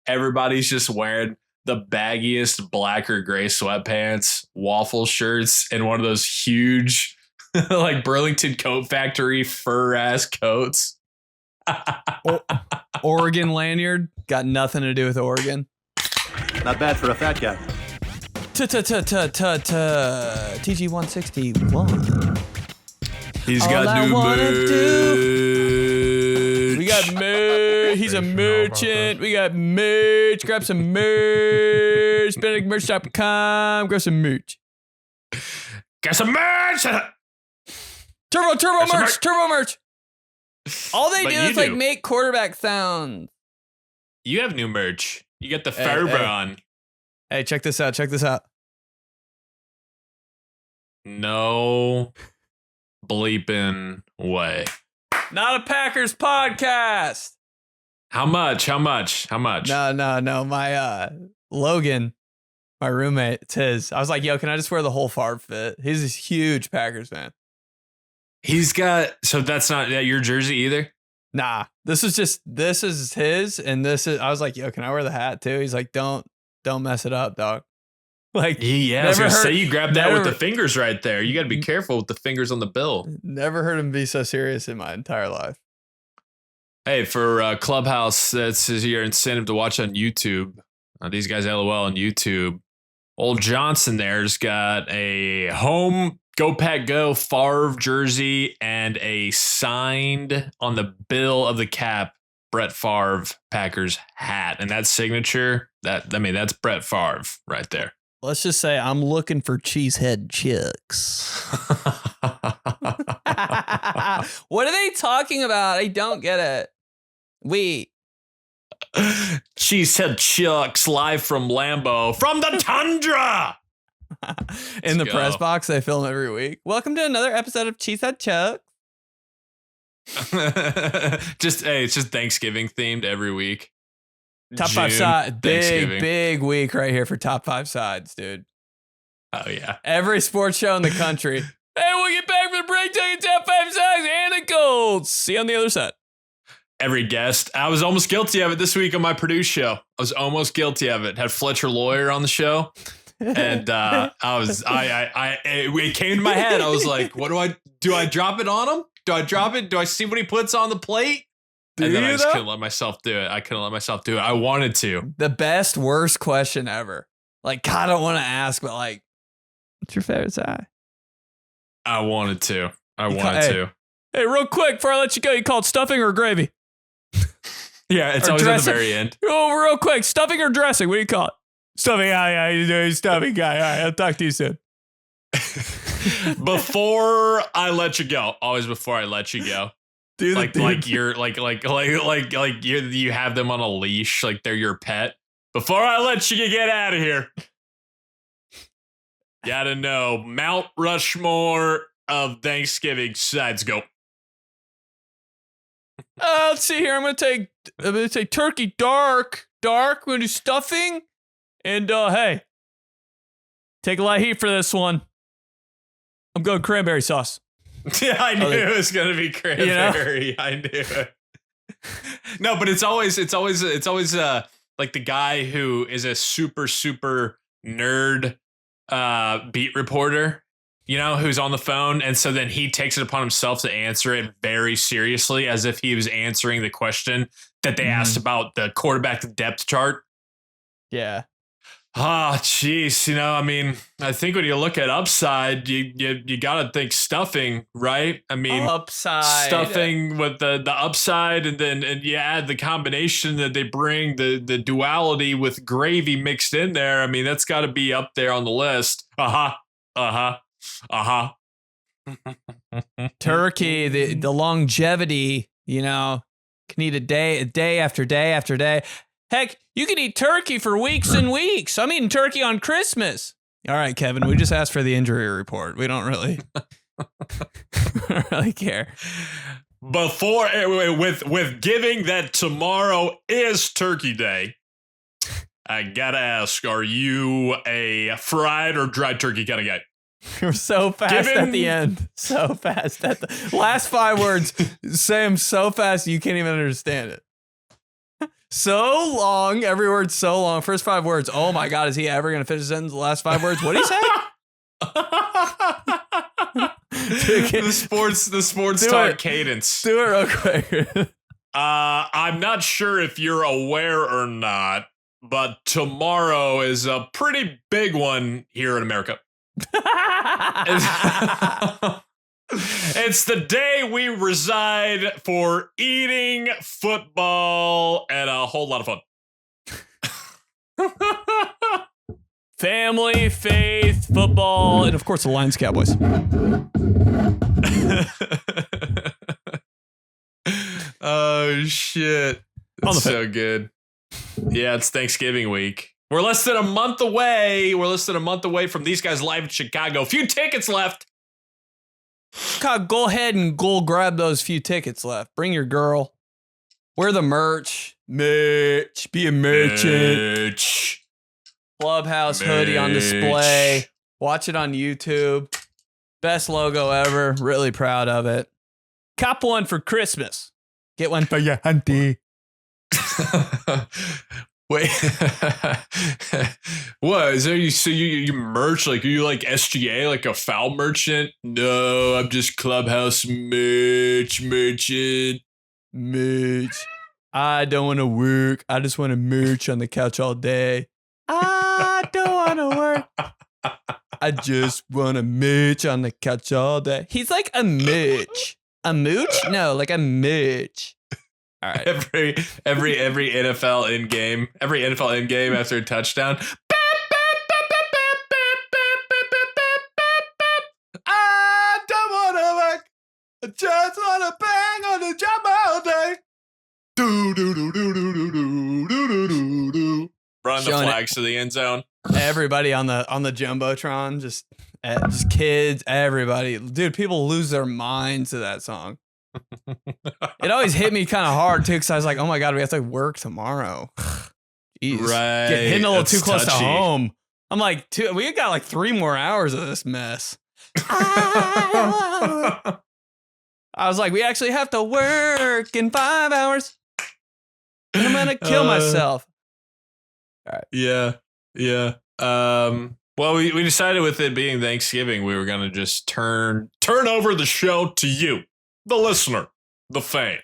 everybody's just wearing the baggiest black or gray sweatpants, waffle shirts, and one of those huge like Burlington Coat Factory fur ass coats. Oregon lanyard, got nothing to do with Oregon. Not bad for a fat guy. TG 161. He's got new merch. We got merch. He's a merchant. We got merch. Grab some merch. BenedictMerch.com. Grab some merch. Got some merch. Turbo merch. All they But do you is like do. make quarterback sounds. You have new merch. You got the Hey, Favre hey. on. Hey, check this out. No bleeping way. Not a Packers podcast. How much? No. My Logan, my roommate, it's his. I was like, yo, can I just wear the whole Favre fit? He's a huge Packers fan. He's got, so that's not your jersey either? Nah, this is his, and this is. I was like, yo, can I wear the hat too? He's like, don't mess it up, dog. Like, Yeah, I was never going to say heard- you grabbed that with never- the fingers right there. You got to be careful with the fingers on the bill. Never heard him be so serious in my entire life. Hey, for Clubhouse, that's your incentive to watch on YouTube. These guys LOL on YouTube. Old Johnson there's got a home Go Pack Go Favre jersey and a signed on the bill of the cap Brett Favre Packers hat. And that signature, that's Brett Favre right there. Let's just say I'm looking for cheesehead chicks. What are they talking about? I don't get it. Cheesehead Chucks live from Lambeau from the tundra. In the Let's press go. box, they film every week. Welcome to another episode of Cheesehead Chuck. It's just Thanksgiving themed every week. Top 5 June, sides. Thanksgiving. Big week right here for top 5 sides, dude. Oh yeah. Every sports show in the country. Hey, we'll get back for the break, taking top 5 sides and the Colts. See you on the other side. Every guest. I was almost guilty of it this week on my Purdue show. I was almost guilty of it. Had Fletcher Lawyer on the show. And it came to my head. I was like, what do I drop it on him? Do I drop it? Do I see what he puts on the plate? And then I just couldn't let myself do it. I wanted to. The best, worst question ever. Like, God, I don't want to ask, but like, what's your favorite side? I wanted to. Hey, real quick, before I let you go, you call it stuffing or gravy? Yeah, it's Or always dressing. at the very end. Oh, real quick, stuffing or dressing? What do you call it? Stuffing. Yeah, you doing stuffing guy. All right, I'll talk to you soon. Before I let you go, always before I let you go, you have them on a leash, like they're your pet. Before I let you get out of here, gotta know Mount Rushmore of Thanksgiving sides. Go. Let's see here. I'm gonna take turkey dark. We're gonna do stuffing, and hey, take a lot of heat for this one. I'm going cranberry sauce. Yeah, I knew it was gonna be cranberry. You know? I knew it. No, but it's always like the guy who is a super nerd beat reporter, you know, who's on the phone, and so then he takes it upon himself to answer it very seriously, as if he was answering the question that they asked about the quarterback depth chart. Yeah. Ah, jeez. You know, I mean, I think when you look at upside, you gotta think stuffing, right? I mean, Upside. stuffing with the upside, and you add the combination that they bring, the duality with gravy mixed in there. I mean, that's got to be up there on the list. Turkey, the longevity, you know, can eat a day after day after day. Heck, you can eat turkey for weeks and weeks. I'm eating turkey on Christmas. All right, Kevin, we just asked for the injury report. We don't really, care. Before, with giving that tomorrow is Turkey Day, I gotta ask: are you a fried or dried turkey kind of guy? You're so fast at the end. So fast at the last 5 words. Say them so fast you can't even understand it. So long. Every word so long. First 5 words. Oh my God, is he ever going to finish the sentence? The last 5 words? What do you say? The sports talk cadence. Do it real quick. I'm not sure if you're aware or not, but tomorrow is a pretty big one here in America. It's the day we reside for eating, football, and a whole lot of fun. Family, faith, football, and of course the Lions Cowboys. Oh, shit. That's so good. Yeah, it's Thanksgiving week. We're less than a month away. From these guys live in Chicago. Few tickets left. God, go ahead and go grab those few tickets left. Bring your girl. Wear the merch. Be a merchant. Clubhouse hoodie on display. Watch it on YouTube. Best logo ever. Really proud of it. Cop one for Christmas. Get one for your auntie. Wait, what is there? You merch, like, are you like SGA, like a foul merchant? No, I'm just Clubhouse merchant. I don't want to work. I just want to merch on the couch all day. I don't want to work. I just want to merch on the couch all day. He's like a mooch. A mooch? No, like a mooch. All right. Every NFL in game after a touchdown. I don't want to work. I just want to bang on the job all day. Do do do do do do do do do do. Run the flags to the end zone. Everybody on the jumbotron, just kids, everybody, dude. People lose their minds to that song. It always hit me kind of hard too, because I was like, "Oh my God, we have to work tomorrow." Jeez. Right, hitting a little too close to home. I'm like, we got like 3 more hours of this mess. I was like, we actually have to work in 5 hours. I'm gonna kill myself. All right. Yeah. Well, we decided with it being Thanksgiving, we were gonna just turn over the show to you, the listener, the fan.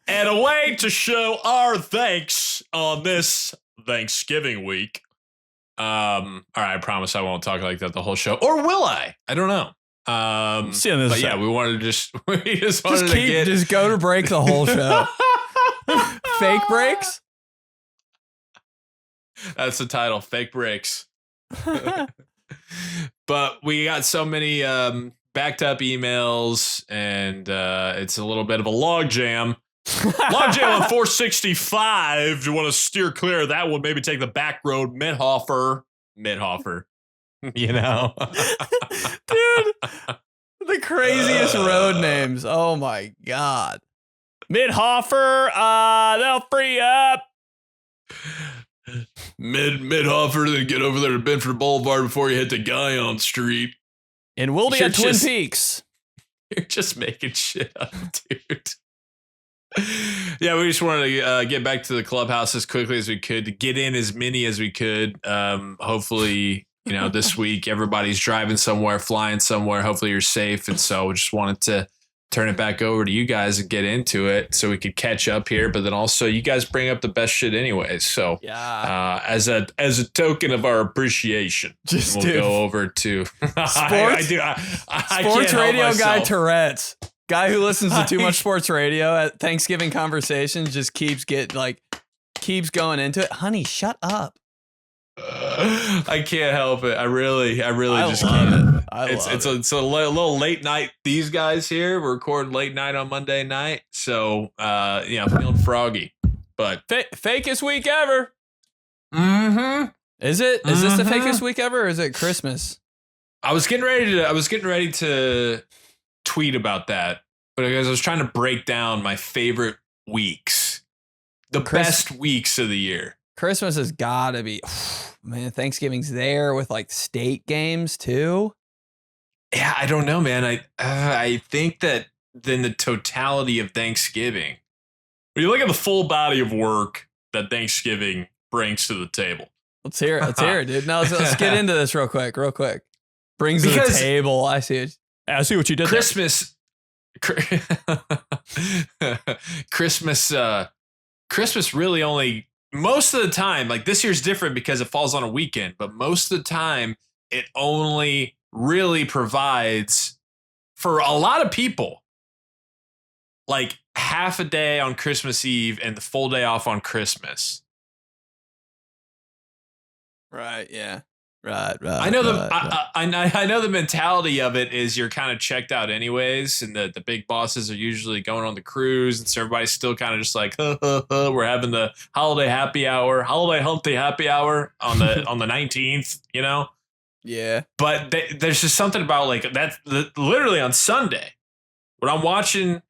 And a way to show our thanks on this Thanksgiving week. All right, I promise I won't talk like that the whole show. Or will I? I don't know. But yeah, we wanted to just go to break the whole show. Fake breaks? That's the title, Fake Breaks. But we got so many backed up emails, and it's a little bit of a log jam. Log jam on 465. You want to steer clear of that one, maybe take the back road, Mithofer. You know? Dude, the craziest road names. Oh my God. Mithofer, they'll free up. Mithofer, then get over there to Bedford Boulevard before you hit the Guyon Street. And we'll be at Twin Peaks. You're just making shit up, dude. Yeah, we just wanted to get back to the clubhouse as quickly as we could, to get in as many as we could. Hopefully, this week everybody's driving somewhere, flying somewhere. Hopefully you're safe. And so we just wanted to turn it back over to you guys and get into it so we could catch up here. But then also you guys bring up the best shit anyways. So yeah, as a token of our appreciation, we'll go over to sports. I sports radio guy Tourette's. Guy who listens to too much sports radio at Thanksgiving conversations just keeps going into it. Honey, shut up. I can't help it. I really just can't. It's a little late night. These guys here, we're recording late night on Monday night, so feeling froggy. But fakest week ever. Mm-hmm. Is it? Is this the fakest week ever, or is it Christmas? I was getting ready to tweet about that, but because I was trying to break down my favorite weeks, the best weeks of the year. Christmas has got to be, man. Thanksgiving's there with like state games too. Yeah, I don't know, man. I think that then the totality of Thanksgiving When you look at the full body of work that Thanksgiving brings to the table. Let's hear it. Let's hear it, dude. No, let's get into this real quick. Brings to the table. I see it. I see what you did. Christmas. Christmas really only, most of the time, like this year's different because it falls on a weekend, but most of the time it only really provides for a lot of people like half a day on Christmas Eve and the full day off on Christmas. Right. Yeah. Right. I know I know the mentality of it is you're kind of checked out anyways, and the big bosses are usually going on the cruise, and so everybody's still kind of just like, we're having the holiday happy hour on the on the 19th, you know? Yeah. But there's just something about like that. Literally on Sunday, when I'm watching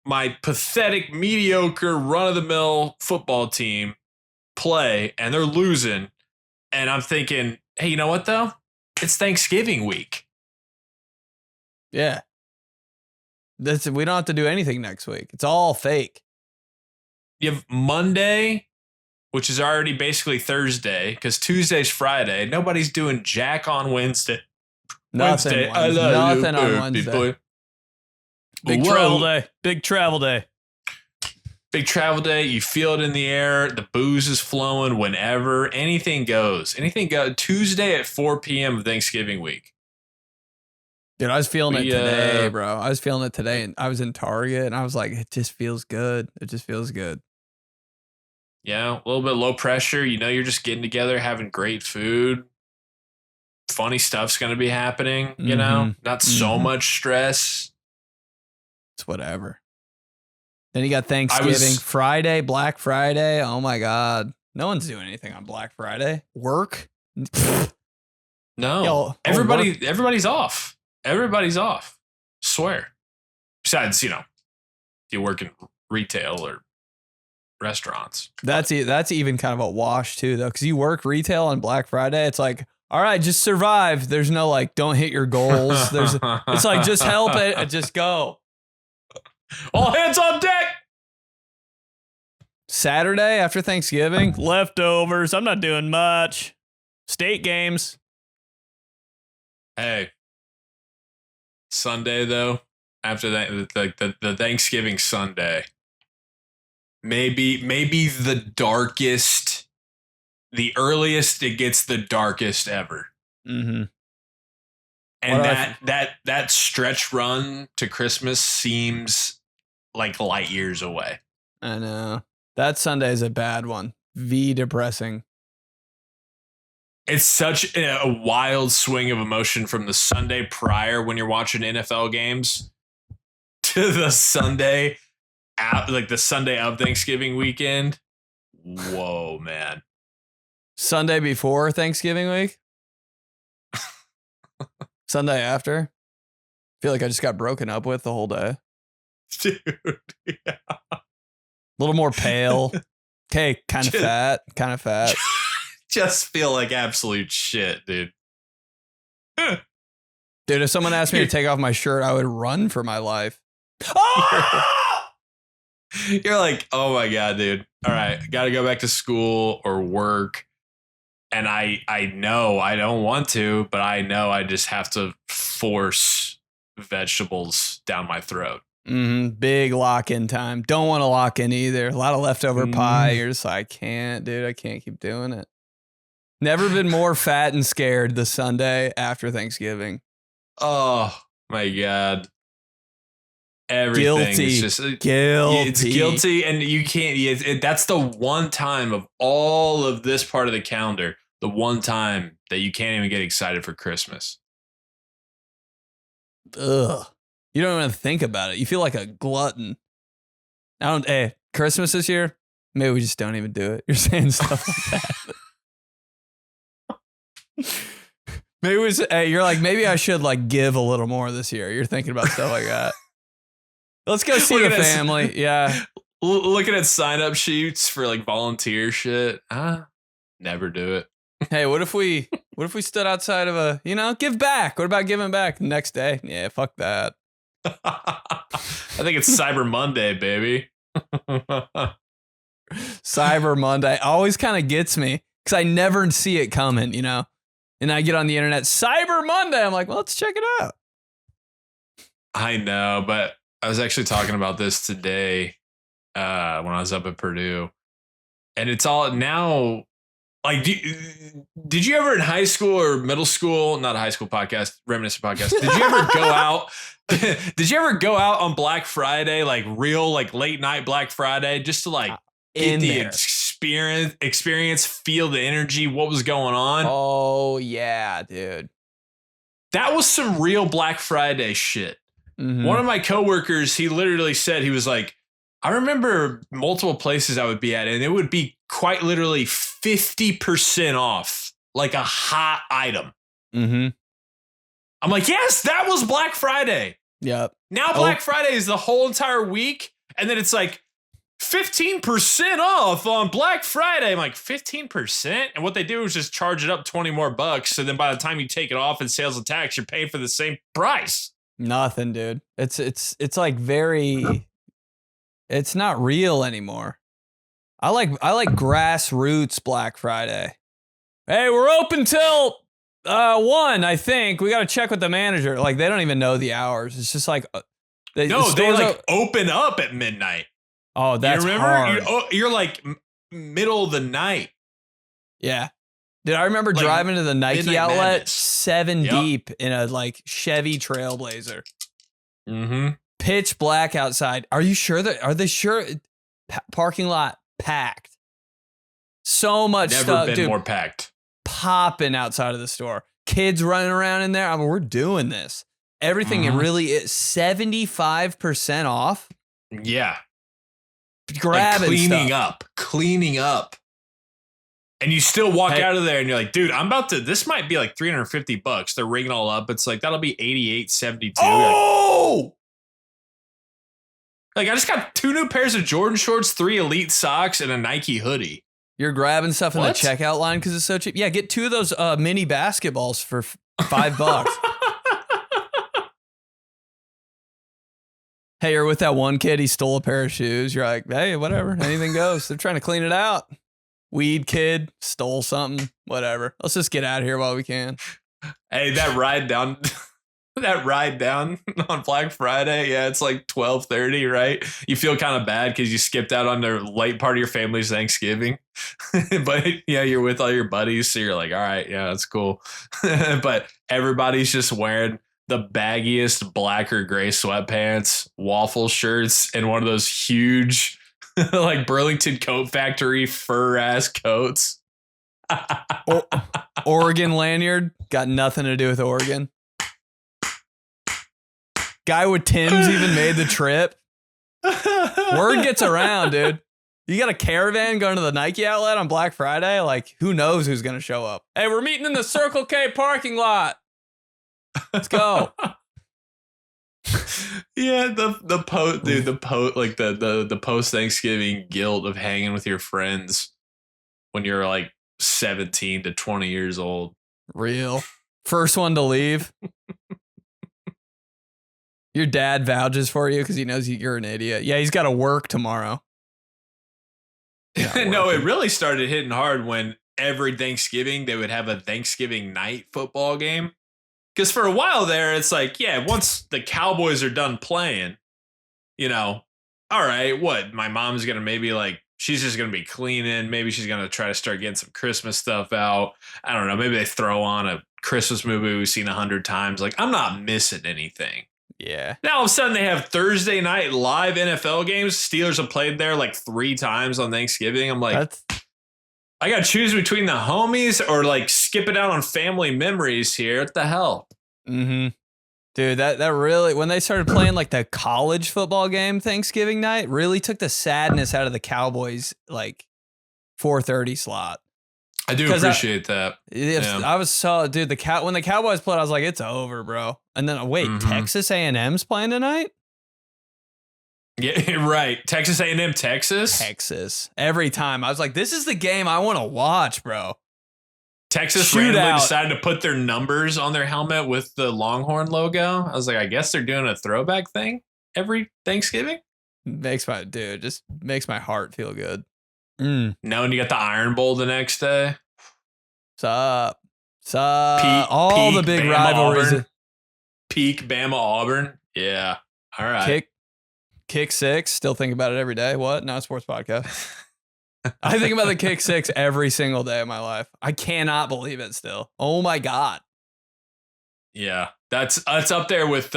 my pathetic, mediocre, run of the mill football team play, and they're losing. And I'm thinking, hey, you know what, though? It's Thanksgiving week. Yeah. We don't have to do anything next week. It's all fake. You have Monday, which is already basically Thursday, because Tuesday's Friday. Nobody's doing jack on Wednesday. Nothing on Wednesday. Big travel day. Big travel day. Big travel day. You feel it in the air. The booze is flowing whenever. Anything goes. Anything goes. Tuesday at 4 p.m. of Thanksgiving week. Dude, I was feeling it today, bro. I was feeling it today, and I was in Target, and I was like, it just feels good. It just feels good. Yeah, a little bit low pressure. You know, you're just getting together, having great food. Funny stuff's going to be happening, you know? Not so much stress. It's whatever. Then you got Thanksgiving, Friday, Black Friday. Oh my God. No one's doing anything on Black Friday. Work? No. Everybody's off. Everybody's off. Swear. Besides, you know, if you work in retail or restaurants. That's even kind of a wash too, though, because you work retail on Black Friday. It's like, all right, just survive. There's no like, don't hit your goals. It's like, just help it and just go. All hands on deck. Saturday after Thanksgiving, leftovers. I'm not doing much. State games. Hey, Sunday though. After that, like the Thanksgiving Sunday, maybe the darkest, the earliest it gets the darkest ever. Mm-hmm. And that stretch run to Christmas seems like light years away. I know. That Sunday is a bad one. Depressing. It's such a wild swing of emotion from the Sunday prior when you're watching NFL games to the Sunday like the Sunday of Thanksgiving weekend. Whoa, man. Sunday before Thanksgiving week? Sunday after? I feel like I just got broken up with the whole day. Dude, yeah. A little more pale. Okay, kind of fat. Just feel like absolute shit, dude. Dude, if someone asked me to take off my shirt, I would run for my life. Oh! You're like, oh my God, dude. All right, got to go back to school or work. And I know I don't want to, but I know I just have to force vegetables down my throat. Big lock-in time. Don't want to lock in either. A lot of leftover pie. You're just like, I can't, dude. I can't keep doing it. Never been more fat and scared the Sunday after Thanksgiving. Oh my God. Everything is just guilty. It's guilty, and you can't. That's the one time of all of this part of the calendar, the one time that you can't even get excited for Christmas. Ugh. You don't even think about it. You feel like a glutton. Hey, Christmas this year, maybe we just don't even do it. You're saying stuff like that. You're like, maybe I should like give a little more this year. You're thinking about stuff like that. Let's go see the family. Yeah. Looking at sign up sheets for like volunteer shit. Never do it. Hey, what if we stood outside of give back? What about giving back the next day? Yeah, fuck that. I think it's Cyber Monday, baby. Cyber Monday always kind of gets me because I never see it coming, you know? And I get on the internet, Cyber Monday. I'm like, well, let's check it out. I know, but I was actually talking about this today when I was up at Purdue. And it's all now, like, did you ever in high school or middle school, not a high school podcast, reminiscent podcast, did you ever go out? Did you ever go out on Black Friday, like real, like late night Black Friday, just to like get the experience, feel the energy, what was going on? Oh, yeah, dude. That was some real Black Friday shit. Mm-hmm. One of my coworkers, he literally said, he was like, I remember multiple places I would be at, and it would be quite literally 50% off, like a hot item. Mm-hmm. I'm like, yes, that was Black Friday. Yep. Now Black Friday is the whole entire week, and then it's like 15% off on Black Friday. I'm like, 15%? And what they do is just charge it up 20 more bucks. So then by the time you take it off in sales and tax, you're paying for the same price. Nothing, dude. It's like very... It's not real anymore. I like grassroots Black Friday. Hey, we're open till 1, I think. We got to check with the manager. Like, they don't even know the hours. It's just like they like open up at midnight. Oh, that's hard. You're like middle of the night. Yeah. Dude, I remember like driving to the Nike outlet Madness. 7 deep in a like Chevy Trailblazer. Mm-hmm. Pitch black outside. Are they sure? Parking lot packed. So much Never stuff. been dude, more packed. Popping outside of the store. Kids running around in there. I mean, we're doing this. Everything really is 75% off. Yeah. Grabbing like cleaning up. And you still walk out of there and you're like, dude, this might be like $350. They're ringing all up. It's like, that'll be $88.72. Oh! Like, I just got 2 new pairs of Jordan shorts, 3 Elite socks, and a Nike hoodie. You're grabbing stuff in the checkout line because it's so cheap. Yeah, get 2 of those mini basketballs for $5. Hey, you're with that one kid. He stole a pair of shoes. You're like, hey, whatever. Anything goes. They're trying to clean it out. Weed kid stole something. Whatever. Let's just get out of here while we can. Hey, that ride down... That ride down on Black Friday, yeah, it's like 12:30, right? You feel kind of bad because you skipped out on the late part of your family's Thanksgiving. But yeah, you're with all your buddies, so you're like, all right, yeah, that's cool. But everybody's just wearing the baggiest black or gray sweatpants, waffle shirts, and one of those huge like Burlington Coat Factory fur ass coats. Oregon lanyard, got nothing to do with Oregon. Guy with Tim's even made the trip. Word gets around, dude. You got a caravan going to the Nike outlet on Black Friday? Like, who knows who's going to show up? Hey, we're meeting in the Circle K parking lot. Let's go. Yeah, the post Thanksgiving guilt of hanging with your friends when you're like 17 to 20 years old. Real. First one to leave. Your dad vouches for you because he knows you're an idiot. Yeah, he's got to work tomorrow. No, it really started hitting hard when every Thanksgiving they would have a Thanksgiving night football game. Because for a while there, it's like, yeah, once the Cowboys are done playing, you know, all right, what? My mom's going to maybe like, she's just going to be cleaning. Maybe she's going to try to start getting some Christmas stuff out. I don't know. Maybe they throw on a Christmas movie we've seen 100 times. Like, I'm not missing anything. Yeah. Now all of a sudden they have Thursday night live NFL games. Steelers have played there like 3 times on Thanksgiving. I'm like, I got to choose between the homies or like skip it out on family memories here. What the hell? Mm-hmm. Dude, that really, when they started playing like the college football game Thanksgiving night, really took the sadness out of the Cowboys like 4:30 slot. I do appreciate that. Yeah. I was so, dude, when the Cowboys played, I was like, it's over, bro. And then wait, Texas A&M's playing tonight? Yeah, right. Texas A&M, Texas. Every time I was like, this is the game I want to watch, bro. Texas randomly decided to put their numbers on their helmet with the Longhorn logo. I was like, I guess they're doing a throwback thing every Thanksgiving. makes my heart feel good. No, and you got the Iron Bowl the next day. Sup. All the big Bama, rivalries. Auburn. Peak Bama Auburn. Yeah. All right. Kick six. Still think about it every day. What? Not a sports podcast. I think about the kick six every single day of my life. I cannot believe it still. Oh my God. Yeah. That's up there with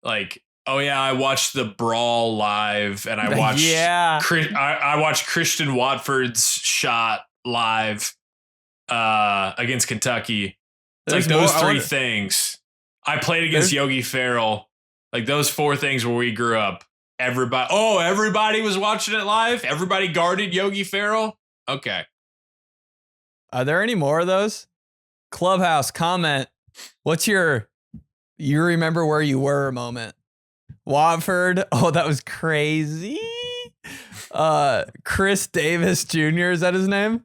like, oh yeah, I watched the Brawl live and I watched I watched Christian Watford's shot live against Kentucky. It's like those three things. I played against Yogi Ferrell. Like those four things where we grew up. Everybody was watching it live. Everybody guarded Yogi Ferrell. Okay. Are there any more of those? Clubhouse comment. What's you remember where you were moment? Watford. Oh, that was crazy. Chris Davis Jr. Is that his name?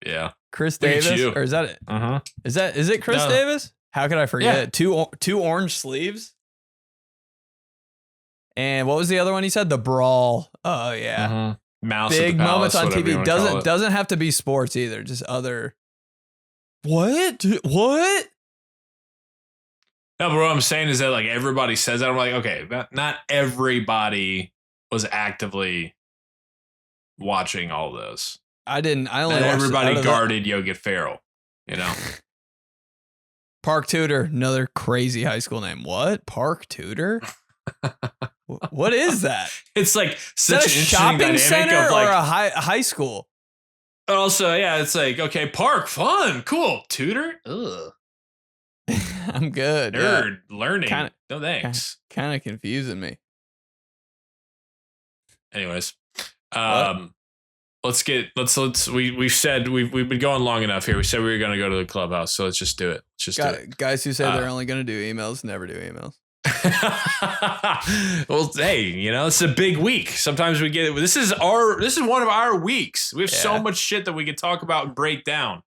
Yeah. Chris Davis, or is that it? Is it Chris Davis? How could I forget? Yeah. Two orange sleeves. And what was the other one he said? The Brawl. Oh yeah. Mouse big Palace, moments on TV. Doesn't have to be sports either. Just other. What? No, but what I'm saying is that like everybody says that. I'm like, okay, not everybody was actively watching all those. I only not everybody guarded Yogi Ferrell, you know. Park Tudor, another crazy high school name. What? Park Tudor? What is that? It's like such an shopping center of like, or a high school. Also, yeah, it's like, okay, park, fun, cool. Tudor? Ugh. I'm good. Nerd, learning. No thanks. Kind of confusing me. Anyways, we've said we've been going long enough here. We said we were going to go to the clubhouse, so let's just do it. Do it. Guys who say they're only going to do emails never do emails. Well, hey, you know, it's a big week. Sometimes we get it. This is one of our weeks. We have so much shit that we can talk about and break down.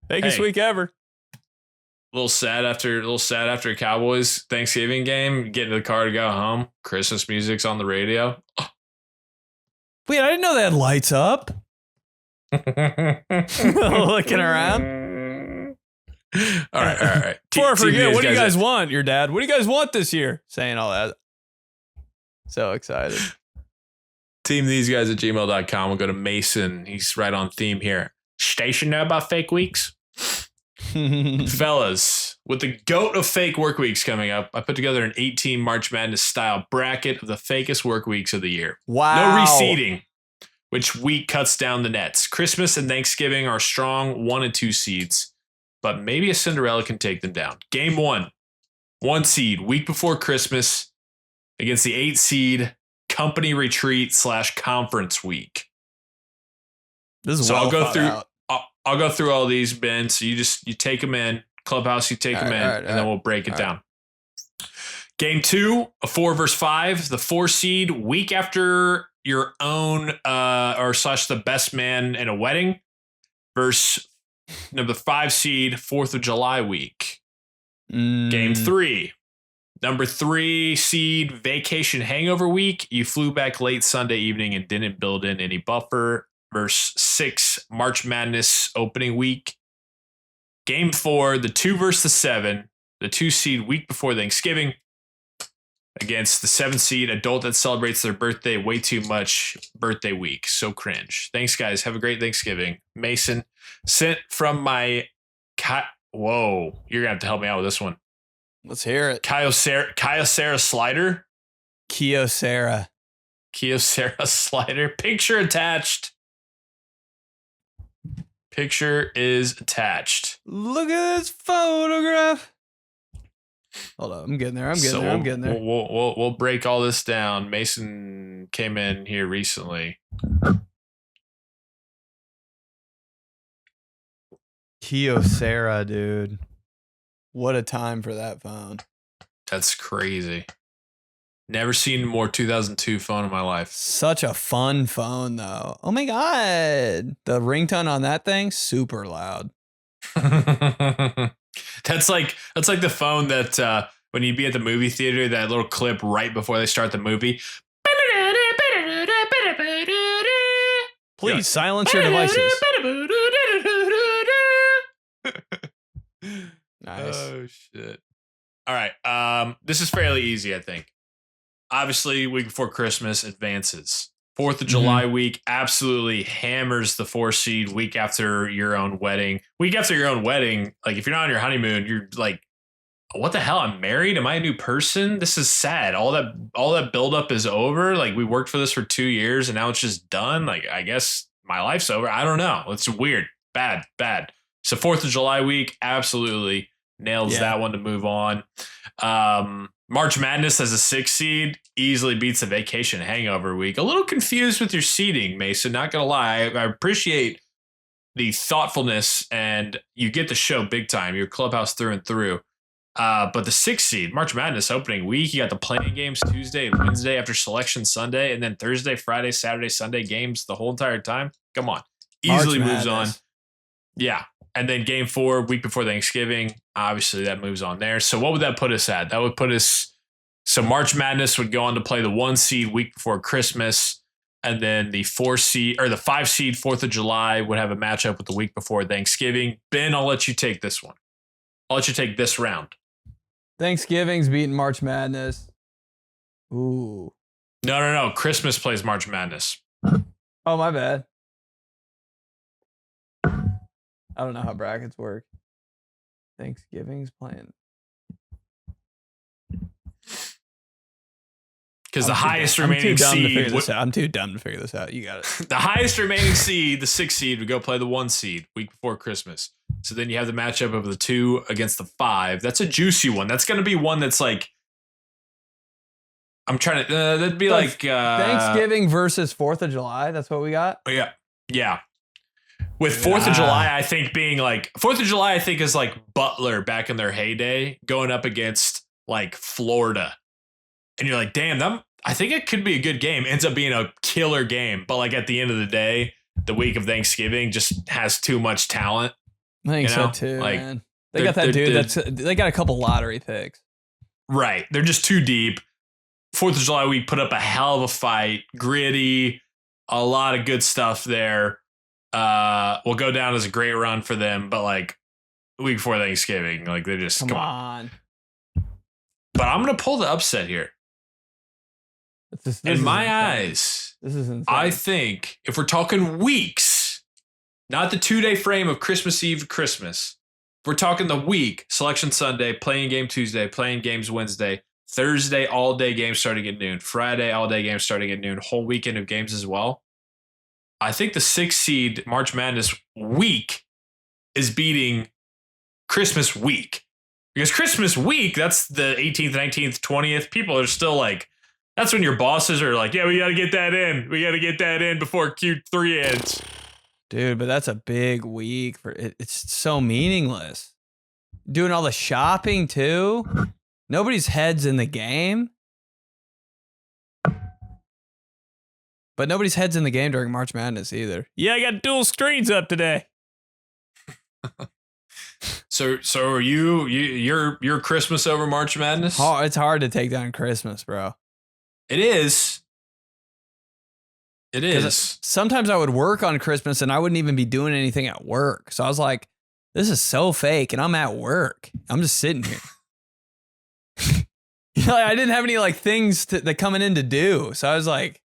Biggest week ever. A little sad after a Cowboys Thanksgiving game. Get in the car to go home. Christmas music's on the radio. Wait, I didn't know they had lights up. Looking around. All right. Before I forget, what do you guys want? Your dad. What do you guys want this year? Saying all that. So excited. teamtheseguys@gmail.com. We'll go to Mason. He's right on theme here. Station know about fake weeks? Fellas, with the GOAT of fake work weeks coming up, I put together an 18 March Madness style bracket of the fakest work weeks of the year. Wow. No reseeding. Which week cuts down the nets? Christmas and Thanksgiving are strong 1 and 2 seeds, but maybe a Cinderella can take them down. Game 1, 1 seed, week before Christmas against the 8 seed, company retreat / conference week. This is so well I'll go thought through. out. I'll go through all these, Ben. So you take them in. Clubhouse, you take them in, and then we'll break it down. Game 2, a 4 versus 5. The 4 seed, week after your own / the best man in a wedding, versus the 5 seed, 4th of July week. Game 3, number 3 seed, vacation hangover week. You flew back late Sunday evening and didn't build in any buffer. Verse 6, March Madness opening week. Game 4, the 2 versus the 7, the 2 seed week before Thanksgiving against the 7 seed adult that celebrates their birthday way too much birthday week. So cringe. Thanks, guys. Have a great Thanksgiving. Mason, sent from my whoa, you're gonna have to help me out with this one. Let's hear it. Kyocera slider. Kyocera slider. Picture attached. Picture is attached. Look at this photograph. Hold on, I'm getting there. I'm getting there. We'll break all this down. Mason came in here recently. Kyocera, dude. What a time for that phone. That's crazy. Never seen a more 2002 phone in my life. Such a fun phone, though. Oh my God. The ringtone on that thing, super loud. That's like the phone that when you'd be at the movie theater, that little clip right before they start the movie. Please silence your devices. Nice. Oh shit. All right. This is fairly easy, I think. Obviously, week before Christmas advances. 4th of July week absolutely hammers the 4 seed week after your own wedding. Week after your own wedding, like if you're not on your honeymoon, you're like, what the hell? I'm married? Am I a new person? This is sad. All that buildup is over. Like we worked for this for 2 years and now it's just done. Like I guess my life's over. I don't know. It's weird. Bad. So 4th of July week absolutely nails that one to move on. March Madness as a 6 seed easily beats the vacation hangover week. A little confused with your seeding, Mason. Not gonna lie, I appreciate the thoughtfulness and you get the show big time. Your clubhouse through and through. But the 6 seed March Madness opening week, you got the playing games Tuesday and Wednesday after selection Sunday, and then Thursday, Friday, Saturday, Sunday games the whole entire time. Come on, easily moves on. Yeah. And then game 4, week before Thanksgiving, obviously that moves on there. So what would that put us at? That would put us, so March Madness would go on to play the 1 seed week before Christmas. And then the 4 seed or the 5 seed 4th of July would have a matchup with the week before Thanksgiving. Ben, I'll let you take this one. I'll let you take this round. Thanksgiving's beating March Madness. Ooh. No. Christmas plays March Madness. Oh, my bad. I don't know how brackets work. Thanksgiving's playing. Because the highest remaining seed. I'm too dumb to figure this out. You got it. The highest remaining seed, the 6 seed, would go play the 1 seed week before Christmas. So then you have the matchup of the 2 against the 5. That's a juicy one. That's going to be one that's like. I'm trying to. That'd be like. Thanksgiving versus 4th of July. That's what we got. Oh, yeah. Yeah. With 4th of July, I think being like 4th of July, I think is like Butler back in their heyday going up against like Florida. And you're like, damn, I think it could be a good game. Ends up being a killer game. But like at the end of the day, the week of Thanksgiving just has too much talent. I think so too, like, man. They got that dude they got a couple lottery picks. Right. They're just too deep. 4th of July week put up a hell of a fight. Gritty. A lot of good stuff there. Will go down as a great run for them, but like week before Thanksgiving, like they just come on. But I'm gonna pull the upset here. In my eyes, this is insane. I think if we're talking weeks, not the 2-day frame of Christmas Eve to Christmas, if we're talking the week, selection Sunday, playing game Tuesday, playing games Wednesday, Thursday all day games starting at noon, Friday all day games starting at noon, whole weekend of games as well. I think the 6 seed March Madness week is beating Christmas week. Because Christmas week, that's the 18th, 19th, 20th. People are still like, that's when your bosses are like, yeah, we got to get that in. We got to get that in before Q3 ends. Dude, but that's a big week for it. It's so meaningless. Doing all the shopping too. Nobody's head's in the game. But nobody's head's in the game during March Madness either. Yeah, I got dual screens up today. So are you're Christmas over March Madness? It's hard to take down Christmas, bro. It is. It is. Sometimes I would work on Christmas and I wouldn't even be doing anything at work. So I was like, this is so fake and I'm at work. I'm just sitting here. I didn't have any like things that coming in to do. So I was like,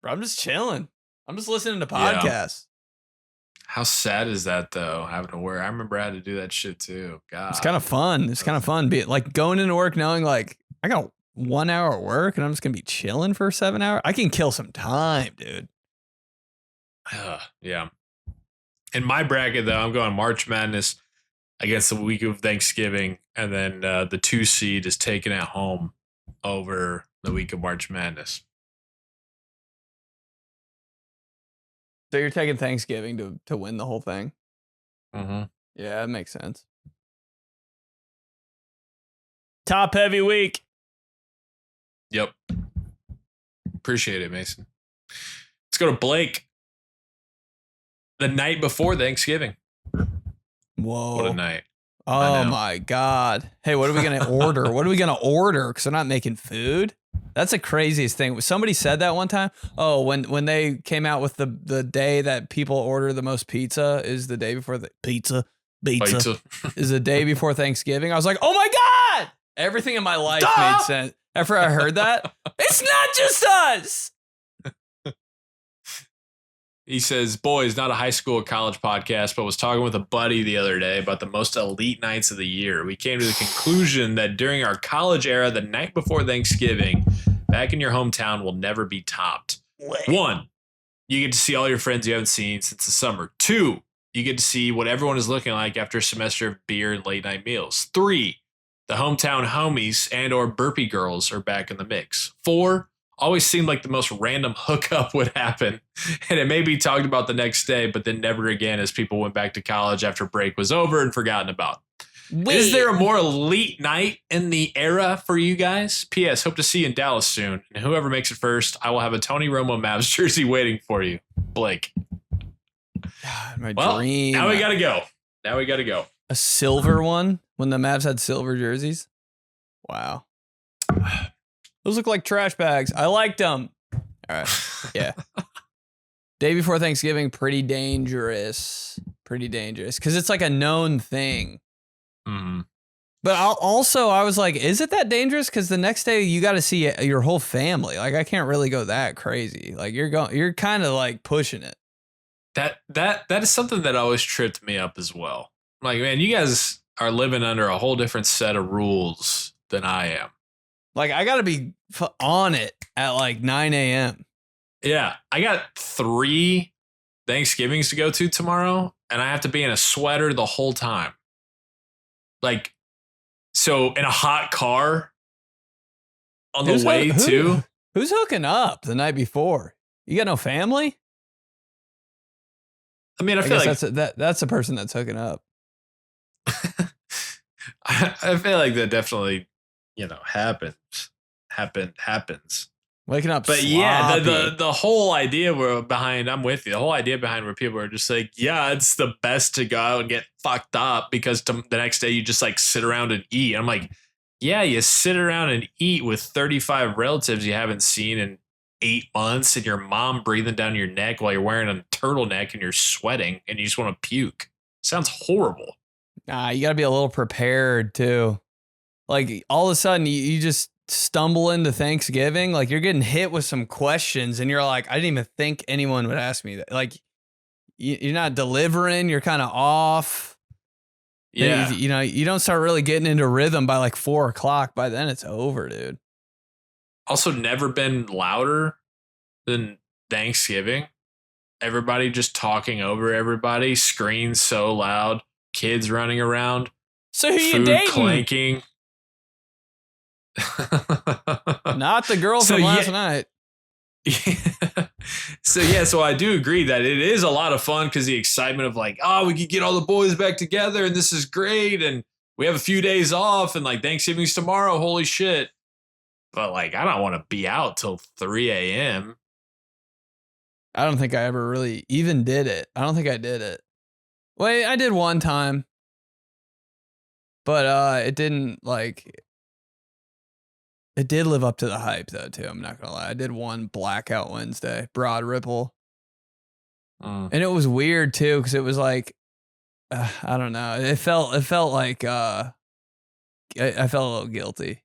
bro, I'm just chilling. I'm just listening to podcasts. Yeah. How sad is that though? Having to work. I remember I had to do that shit too. God, it's kind of fun. It's kind of fun. Like going into work knowing like I got 1 hour at work and I'm just gonna be chilling for 7 hours. I can kill some time, dude. Yeah. In my bracket though, I'm going March Madness against the week of Thanksgiving, and then the 2 seed is taken at home over the week of March Madness. So you're taking Thanksgiving to win the whole thing? Mm-hmm. Yeah, that makes sense. Top heavy week. Yep. Appreciate it, Mason. Let's go to Blake. The night before Thanksgiving. Whoa. What a night. Oh my God. Hey, what are we going to order? What are we going to order? Because they're not making food. That's the craziest thing. Somebody said that one time. Oh, when they came out with the day that people order the most pizza is the day before the pizza is the day before Thanksgiving. I was like, oh my God. Everything in my life made sense. After I heard that, it's not just us. He says, boys, not a high school or college podcast, but was talking with a buddy the other day about the most elite nights of the year. We came to the conclusion that during our college era, the night before Thanksgiving, back in your hometown will never be topped. 1, you get to see all your friends you haven't seen since the summer. 2, you get to see what everyone is looking like after a semester of beer and late night meals. 3, the hometown homies and or burpee girls are back in the mix. 4, always seemed like the most random hookup would happen, and it may be talked about the next day, but then never again as people went back to college after break was over and forgotten about. Wait. Is there a more elite night in the era for you guys? P.S. Hope to see you in Dallas soon, and whoever makes it first, I will have a Tony Romo Mavs jersey waiting for you. Blake. God, my well, dream. Now we gotta go. A silver one when the Mavs had silver jerseys. Wow. Those look like trash bags. I liked them. All right. Yeah. Day before Thanksgiving, pretty dangerous. Because it's like a known thing. Mm-hmm. But I was like, is it that dangerous? Because the next day you got to see your whole family. Like, I can't really go that crazy. Like, you're kind of like pushing it. That is something that always tripped me up as well. Like, man, you guys are living under a whole different set of rules than I am. Like, I got to be on it at like 9 a.m. Yeah. I got 3 Thanksgivings to go to tomorrow, and I have to be in a sweater the whole time. Like, so in a hot car on the way to. Who's hooking up the night before? You got no family? I mean, I feel like that's the person that's hooking up. I feel like that definitely, happens. Waking up, but sloppy. yeah, the whole idea behind, I'm with you. The whole idea behind where people are just like, yeah, it's the best to go out and get fucked up because the next day you just like sit around and eat. I'm like, yeah, you sit around and eat with 35 relatives you haven't seen in 8 months, and your mom breathing down your neck while you're wearing a turtleneck and you're sweating and you just want to puke. Sounds horrible. Nah, you got to be a little prepared too. Like, all of a sudden you just stumble into Thanksgiving, like you're getting hit with some questions and you're like, I didn't even think anyone would ask me that. Like, you're not delivering, you're kind of off. Yeah. You don't start really getting into rhythm by like 4 o'clock. By then it's over, dude. Also, never been louder than Thanksgiving. Everybody just talking over everybody, screens so loud, kids running around. So who you dating? Clanking. Not the girl from last night. So I do agree that it is a lot of fun because the excitement of like, oh, we could get all the boys back together and this is great and we have a few days off and like Thanksgiving's tomorrow, holy shit. But like, I don't want to be out till 3 a.m. I don't think I ever really even did it. I don't think I did it. Wait, I did one time. But it didn't like... It did live up to the hype, though, too. I'm not going to lie. I did one Blackout Wednesday, Broad Ripple. And it was weird, too, because it was like, I don't know. It felt like I felt a little guilty.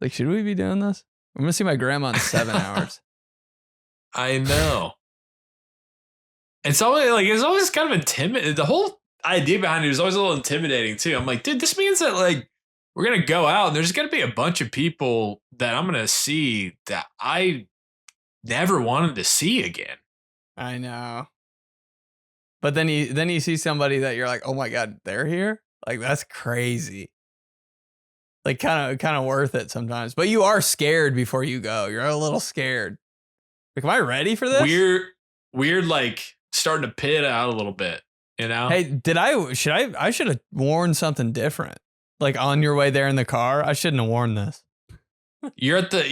Like, should we be doing this? I'm going to see my grandma in 7 hours. I know. It's always kind of intimidating. The whole idea behind it is always a little intimidating, too. I'm like, dude, this means that, like, we're going to go out and there's going to be a bunch of people that I'm going to see that I never wanted to see again. I know. But then you see somebody that you're like, oh my God, they're here? Like, that's crazy. Like, kind of worth it sometimes. But you are scared before you go. You're a little scared. Like, am I ready for this? Weird, like, starting to pit out a little bit, you know? Hey, I should have worn something different. Like, on your way there in the car, I shouldn't have worn this. You're at the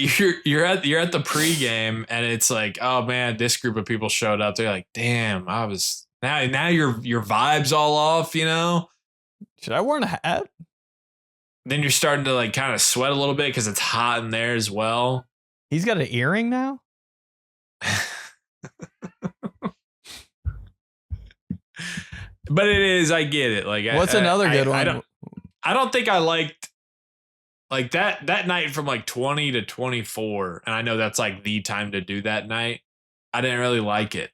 pregame and it's like, oh man, this group of people showed up. They're like, damn, now your vibe's all off, you know? Should I wear a hat? Then you're starting to like kind of sweat a little bit because it's hot in there as well. He's got an earring now? But it is, I get it. Like, what's another good one? I don't think I liked like that night from like 20 to 24. And I know that's like the time to do that night. I didn't really like it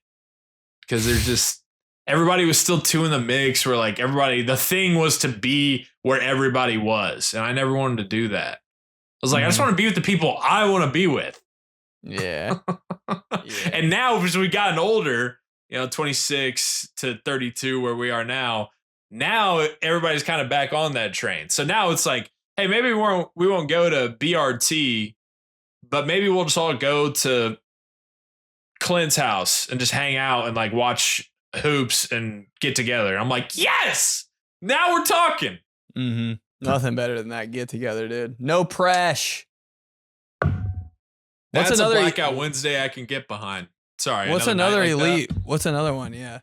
because there's just everybody was still two in the mix where like the thing was to be where everybody was. And I never wanted to do that. I was like, I just want to be with the people I want to be with. Yeah. And now as we've gotten older, 26 to 32 where we are now everybody's kind of back on that train. So now it's like, hey, maybe we won't go to BRT, but maybe we'll just all go to Clint's house and just hang out and like watch hoops and get together. I'm like, yes, now we're talking. Mm-hmm. Nothing better than that get together, dude. No press. That's another Blackout Wednesday I can get behind. Sorry. What's another elite? What's another one? Yeah.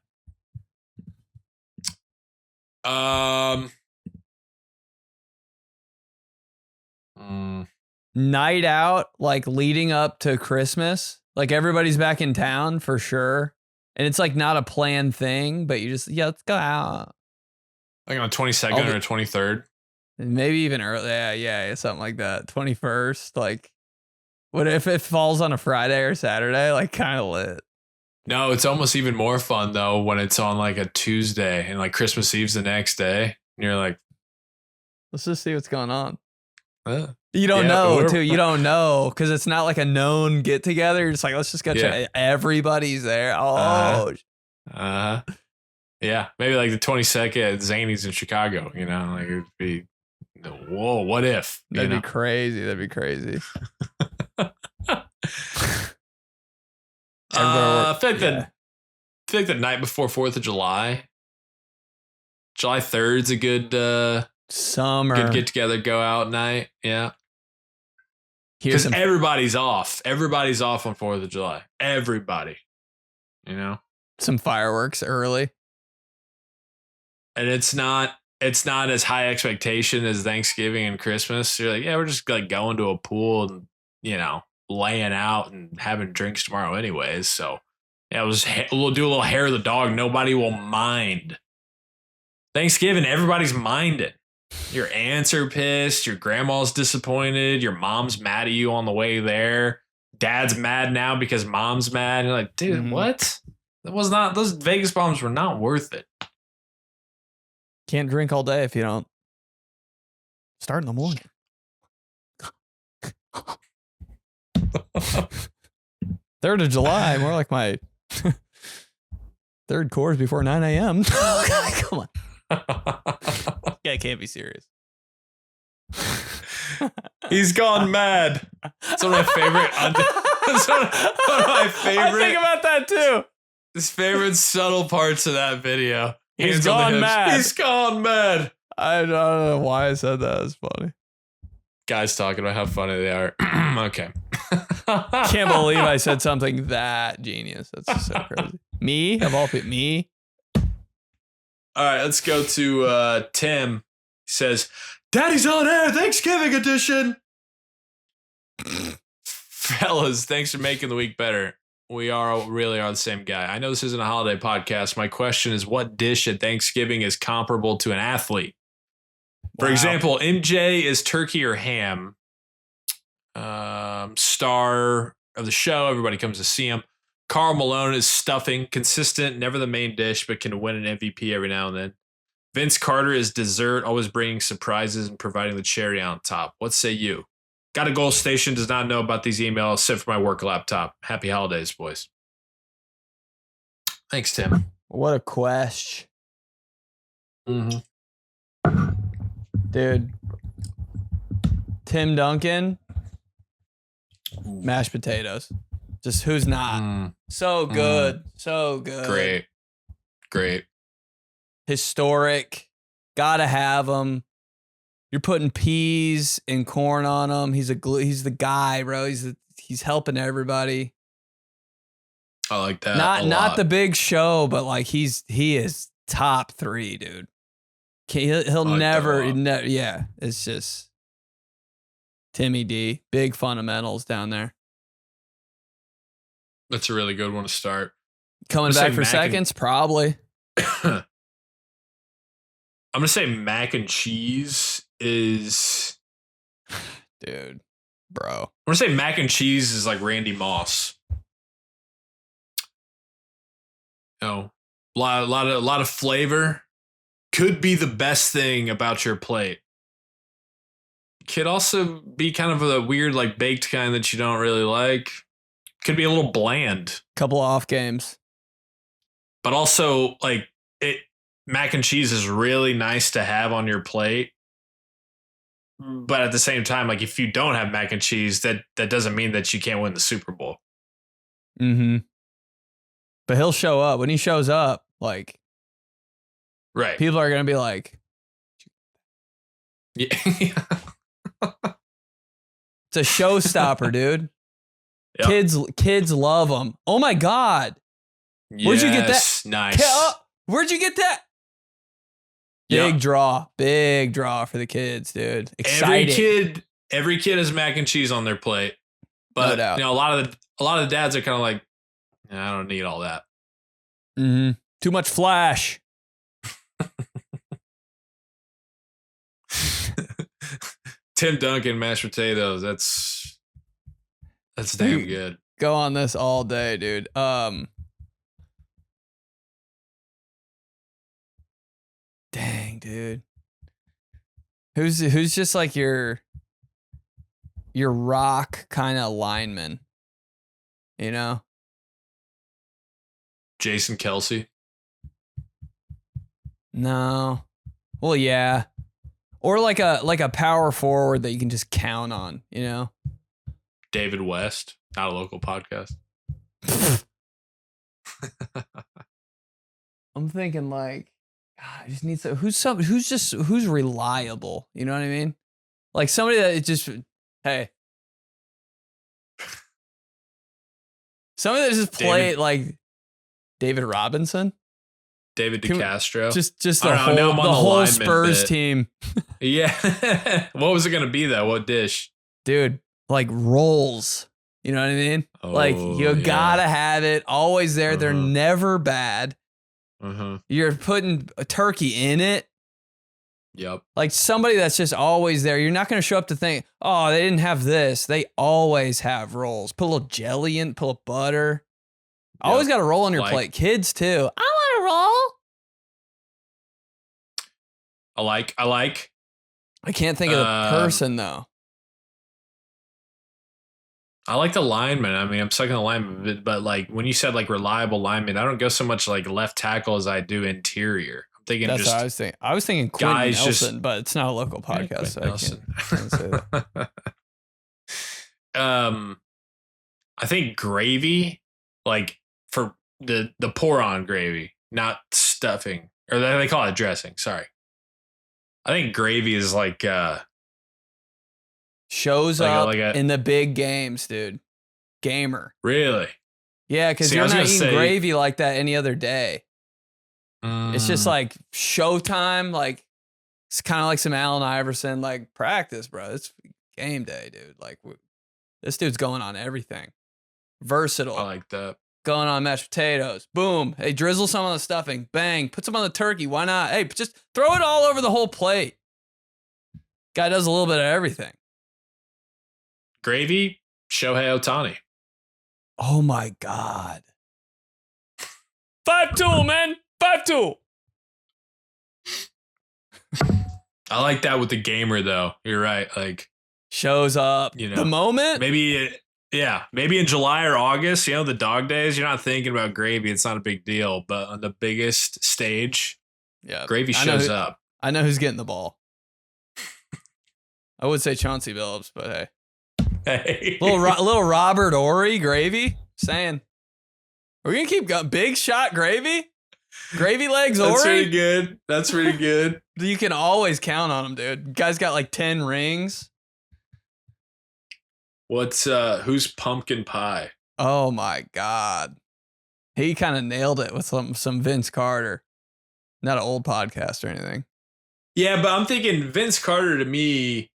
Night out, like leading up to Christmas. Like everybody's back in town for sure. And it's like not a planned thing, but you just, let's go out. Like on 22nd or 23rd. Maybe even early. Yeah, something like that. 21st. Like, what if it falls on a Friday or Saturday? Like, kind of lit. No, it's almost even more fun, though, when it's on like a Tuesday and like Christmas Eve's the next day. And you're like, let's just see what's going on. You don't know, too. You don't know because it's not like a known get together. You're just like, let's just go check. Everybody's there. Oh, yeah. Maybe like the 22nd at Zany's in Chicago, like it'd be, whoa, what if? That'd be crazy. That'd be crazy. I feel like the night before 4th of July, July 3rd's a good summer. Good get together, go out night. Yeah. Because everybody's off. Everybody's off on 4th of July. Everybody. Some fireworks early. And it's not as high expectation as Thanksgiving and Christmas. You're like, we're just like going to a pool and, laying out and having drinks tomorrow anyways. So we'll do a little hair of the dog. Nobody will mind. Thanksgiving, everybody's minding. Your aunts are pissed. Your grandma's disappointed. Your mom's mad at you on the way there. Dad's mad now because mom's mad. And you're like, dude, what? Those Vegas bombs were not worth it. Can't drink all day if you don't start in the morning. 3rd of July, more like my third course before 9 a.m. Come on. Yeah, can't be serious. He's gone mad. It's one of my favorite. It's one of my favorite. I think about that too. His favorite subtle parts of that video. He's gone mad. He's gone mad. I don't know why I said that. It's funny. Guys talking about how funny they are. Okay. Can't believe I said something that genius. That's just so crazy. Me? Of all people, me? All right, let's go to Tim. He says, Daddy's on air, Thanksgiving edition. Fellas, thanks for making the week better. We really are the same guy. I know this isn't a holiday podcast. My question is, what dish at Thanksgiving is comparable to an athlete? For example, MJ is turkey or ham. Star of the show, everybody comes to see him. Karl Malone is stuffing, consistent, never the main dish, but can win an MVP every now and then. Vince Carter is dessert, always bringing surprises and providing the cherry on top. What say you? Got a goal station, does not know about these emails, except for my work laptop. Happy holidays, boys. Thanks, Tim. What a question. Mm-hmm. Dude. Tim Duncan. Mashed potatoes. Just who's not? So good. So good. Great. Historic. Gotta have them. You're putting peas and corn on him. He's the guy, bro. He's helping everybody. I like that. Not the big show, but like he is top 3, dude. He'll never, yeah. It's just Timmy D. Big fundamentals down there. That's a really good one to start. Coming back for seconds, probably. I'm gonna say mac and cheese is, dude, bro. I'm gonna say mac and cheese is like Randy Moss. A lot of flavor. Could be the best thing about your plate. Could also be kind of a weird, like baked kind that you don't really like. Could be a little bland. Couple off games. But also, like, mac and cheese is really nice to have on your plate. But at the same time, like, if you don't have mac and cheese, that doesn't mean that you can't win the Super Bowl. Mm-hmm. But he'll show up. When he shows up, like, right, people are going to be like, yeah. It's a showstopper, dude. Yep. Kids love them. Oh my God. Where'd you get that? Nice. Where'd you get that? Big draw for the kids, dude. Exciting. Every kid has mac and cheese on their plate. But no doubt. You know, a lot of the dads are kind of like, I don't need all that. Mm-hmm. Too much flash. Tim Duncan mashed potatoes. That's damn good. Go on this all day, dude. Dang, dude. Who's just like your rock kind of lineman? You know? Jason Kelsey. No. Well, yeah. Or like a power forward that you can just count on, you know? David West, not a local podcast. I'm thinking like, God, I just need who's reliable. You know what I mean? Like somebody that just, hey, somebody that just played like David Robinson, David DeCastro, just the whole Spurs team. Yeah. What was it gonna be though? What dish, dude? Like rolls. You know what I mean? Oh, like you gotta have it always there. They're never bad. You're putting a turkey in it. Yep. Like somebody that's just always there. You're not going to show up to think, oh, they didn't have this. They always have rolls. Put a little jelly in, put a little butter. Yep. Always got a roll on your plate. Kids too. I want a roll. I like. I can't think of the person though. I like the lineman. I mean, I'm sucking the lineman, but like when you said like reliable lineman, I don't go so much like left tackle as I do interior. I'm thinking that's what I was thinking. I was thinking Quentin Nelson, but it's not a local podcast, so I can't say that. I think gravy, like for the pour on gravy, not stuffing, or they call it dressing. Sorry, I think gravy is like. Shows up in the big games, dude. Gamer. Really? Yeah, because you're not eating gravy like that any other day. It's just like showtime. Like it's kind of like some Allen Iverson like practice, bro. It's game day, dude. Like this dude's going on everything. Versatile. I like that. Going on mashed potatoes. Boom. Hey, drizzle some on the stuffing. Bang. Put some on the turkey. Why not? Hey, just throw it all over the whole plate. Guy does a little bit of everything. Gravy, Shohei Ohtani. Oh my God. 5-2, man. 5-2. I like that with the gamer though. You're right. Like shows up, you know, the moment. Maybe in July or August, you know, the dog days, you're not thinking about gravy. It's not a big deal. But on the biggest stage, gravy shows up. I know who's getting the ball. I would say Chauncey Billups, but hey. Hey. little Robert Ory gravy. Saying, we're gonna keep going. Big shot gravy, gravy legs. That's Ory. pretty good. That's pretty good. You can always count on him, dude. Guy's got like 10 rings. What's who's pumpkin pie? Oh my God, he kind of nailed it with some Vince Carter. Not an old podcast or anything. Yeah, but I'm thinking Vince Carter to me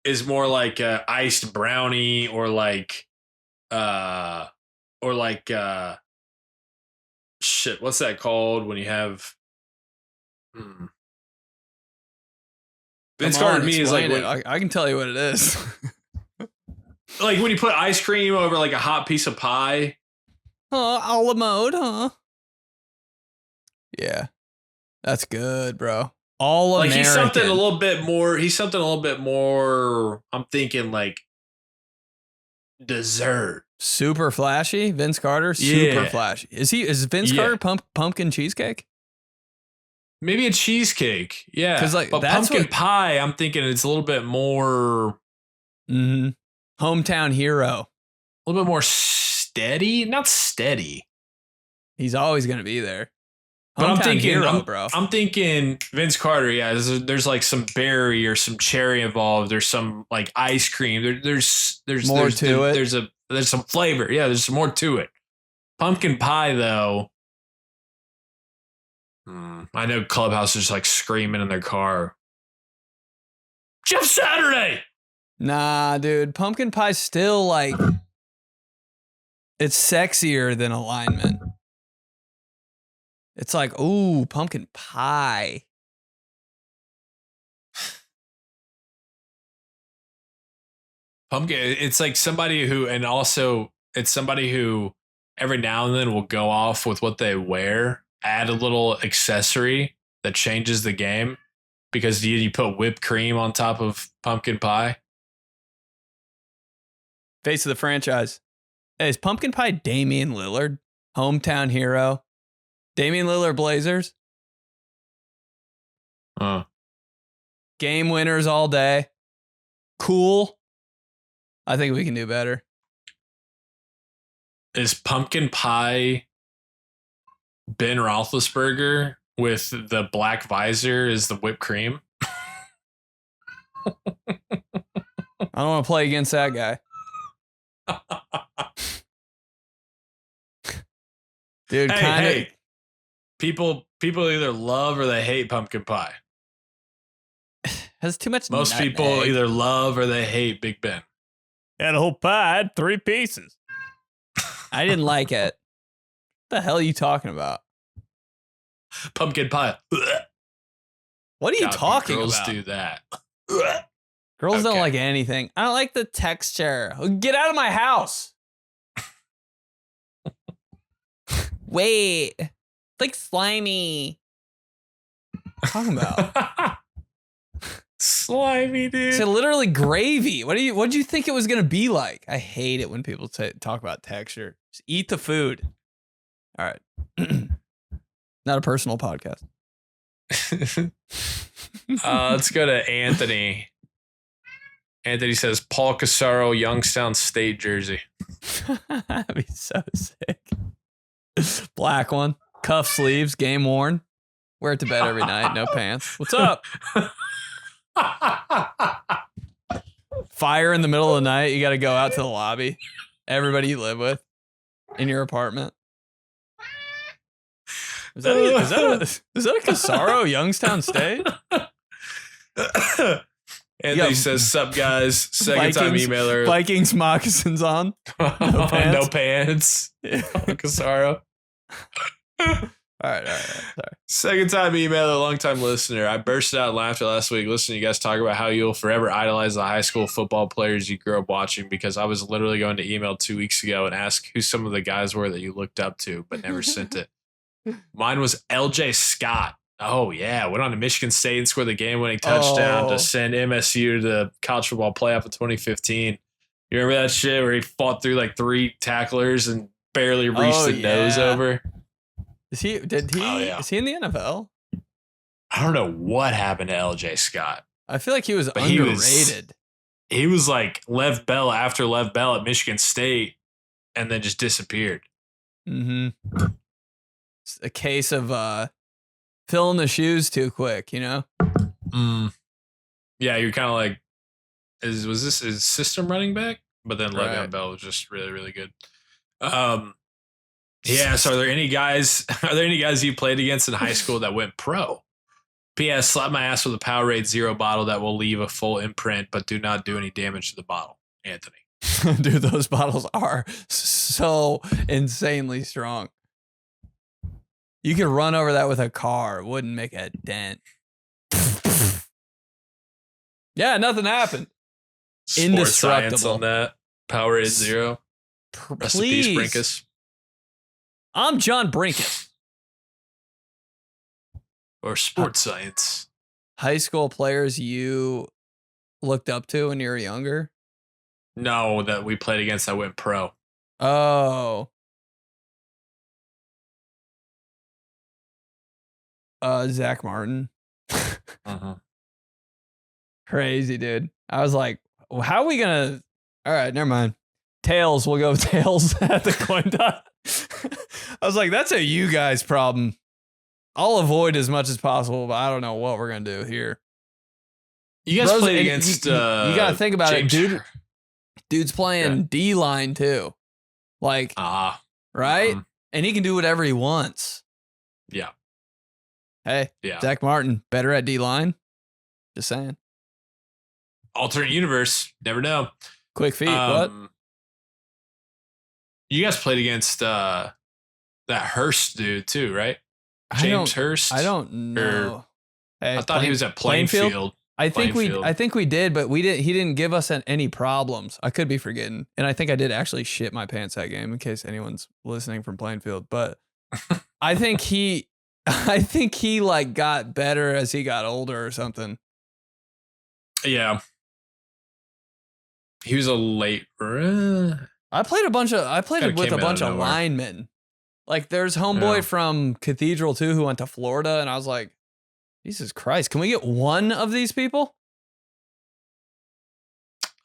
is more like a iced brownie or like uh or like shit, what's that called when you have hmm. Vince Carter to me is like I can tell you what it is. like when you put ice cream over like a hot piece of pie. A la mode, huh? Yeah. That's good, bro. All like American. He's something a little bit more. I'm thinking like dessert. Super flashy. Vince Carter, super flashy. Is Vince Carter pumpkin cheesecake? Maybe a cheesecake. Yeah. Because like but that's pumpkin pie, I'm thinking it's a little bit more hometown hero. A little bit more steady. Not steady. He's always gonna be there. But I'm thinking, hero, bro. I'm thinking Vince Carter. Yeah, there's like some berry or some cherry involved. There's some like ice cream. There's more to it. There's some flavor. Yeah, there's some more to it. Pumpkin pie though. I know Clubhouse is like screaming in their car. Jeff Saturday. Nah, dude. Pumpkin pie's still like it's sexier than alignment. It's like, ooh, pumpkin pie. Pumpkin, it's like somebody who, and also it's somebody who every now and then will go off with what they wear, add a little accessory that changes the game because you put whipped cream on top of pumpkin pie. Face of the franchise. Hey, is pumpkin pie Damian Lillard? Hometown hero? Damian Lillard Blazers. Game winners all day. Cool. I think we can do better. Is pumpkin pie Ben Roethlisberger with the black visor is the whipped cream? I don't want to play against that guy. Dude, hey. People either love or they hate pumpkin pie. Has too much. Most people either love or they hate Big Ben. Had a whole pie, had 3 pieces. I didn't like it. What the hell are you talking about? Pumpkin pie. What are you talking girls about? Girls do that. Girls don't like anything. I don't like the texture. Get out of my house. Wait. Like slimy. What are you talking about? Slimy, dude. It's literally gravy. What'd you think it was gonna be like? I hate it when people talk about texture. Just eat the food. All right. Not a personal podcast. Let's go to Anthony. Anthony says Paul Casaro, Youngstown State jersey. That'd be so sick. Black one. Cuff sleeves, game worn. Wear it to bed every night, no pants. What's up? Fire in the middle of the night. You got to go out to the lobby. Everybody you live with in your apartment. Is that a Casaro Youngstown State? Anthony says, "Sup guys? Second time emailer. Vikings moccasins on. No pants. No pants. Yeah. Casaro. All right. Sorry. Second time emailer, long time listener. I bursted out in laughter last week listening to you guys talk about how you'll forever idolize the high school football players you grew up watching, because I was literally going to email 2 weeks ago and ask who some of the guys were that you looked up to, but never sent it. Mine was LJ Scott. Oh, yeah. Went on to Michigan State and scored the game-winning touchdown to send MSU to the college football playoff of 2015. You remember that shit where he fought through like 3 tacklers and barely reached the nose over? Is he in the NFL? I don't know what happened to LJ Scott. I feel like he was underrated. He was like Lev Bell after Lev Bell at Michigan State and then just disappeared. Mm-hmm. It's a case of filling the shoes too quick, you know? Yeah, you're kind of like, was this his system running back? But then Le'Veon Bell was just really, really good. Yeah. So are there any guys you played against in high school that went pro? P.S. Slap my ass with a Powerade Zero bottle that will leave a full imprint, but do not do any damage to the bottle. Anthony. Dude, those bottles are so insanely strong. You could run over that with a car. It wouldn't make a dent. Yeah, nothing happened. Sports science Indestructible. on that. Powerade Zero. Rest in peace, Please. Brinkus. I'm John Brinkus. Or sports science. High school players you looked up to when you were younger? No, that we played against that went pro. Oh. Zach Martin. Uh-huh. Crazy, dude. I was like, well, how are we gonna? All right, never mind. Tails, we'll go with tails at the coin toss. I was like, that's a you guys problem. I'll avoid as much as possible, but I don't know what we're gonna do here. You guys Bros, played and against. you gotta think about James- it, dude. Dude's playing D line too, like right, and he can do whatever he wants. Yeah. Hey, Yeah. Zach Martin, better at D line. Just saying. Alternate universe. Never know. Quick feet. What? You guys played against that Hurst dude too, right? James Hurst. I don't know. Hey, I thought he was at Plainfield. I think we did, but he didn't give us any problems. I could be forgetting. And I think I did actually shit my pants that game in case anyone's listening from Plainfield, but I think he like got better as he got older or something. Yeah. He was a late. I played with a bunch of nowhere. linemen. Like there's homeboy Yeah. from Cathedral too who went to Florida, and I was like, Jesus Christ, can we get one of these people?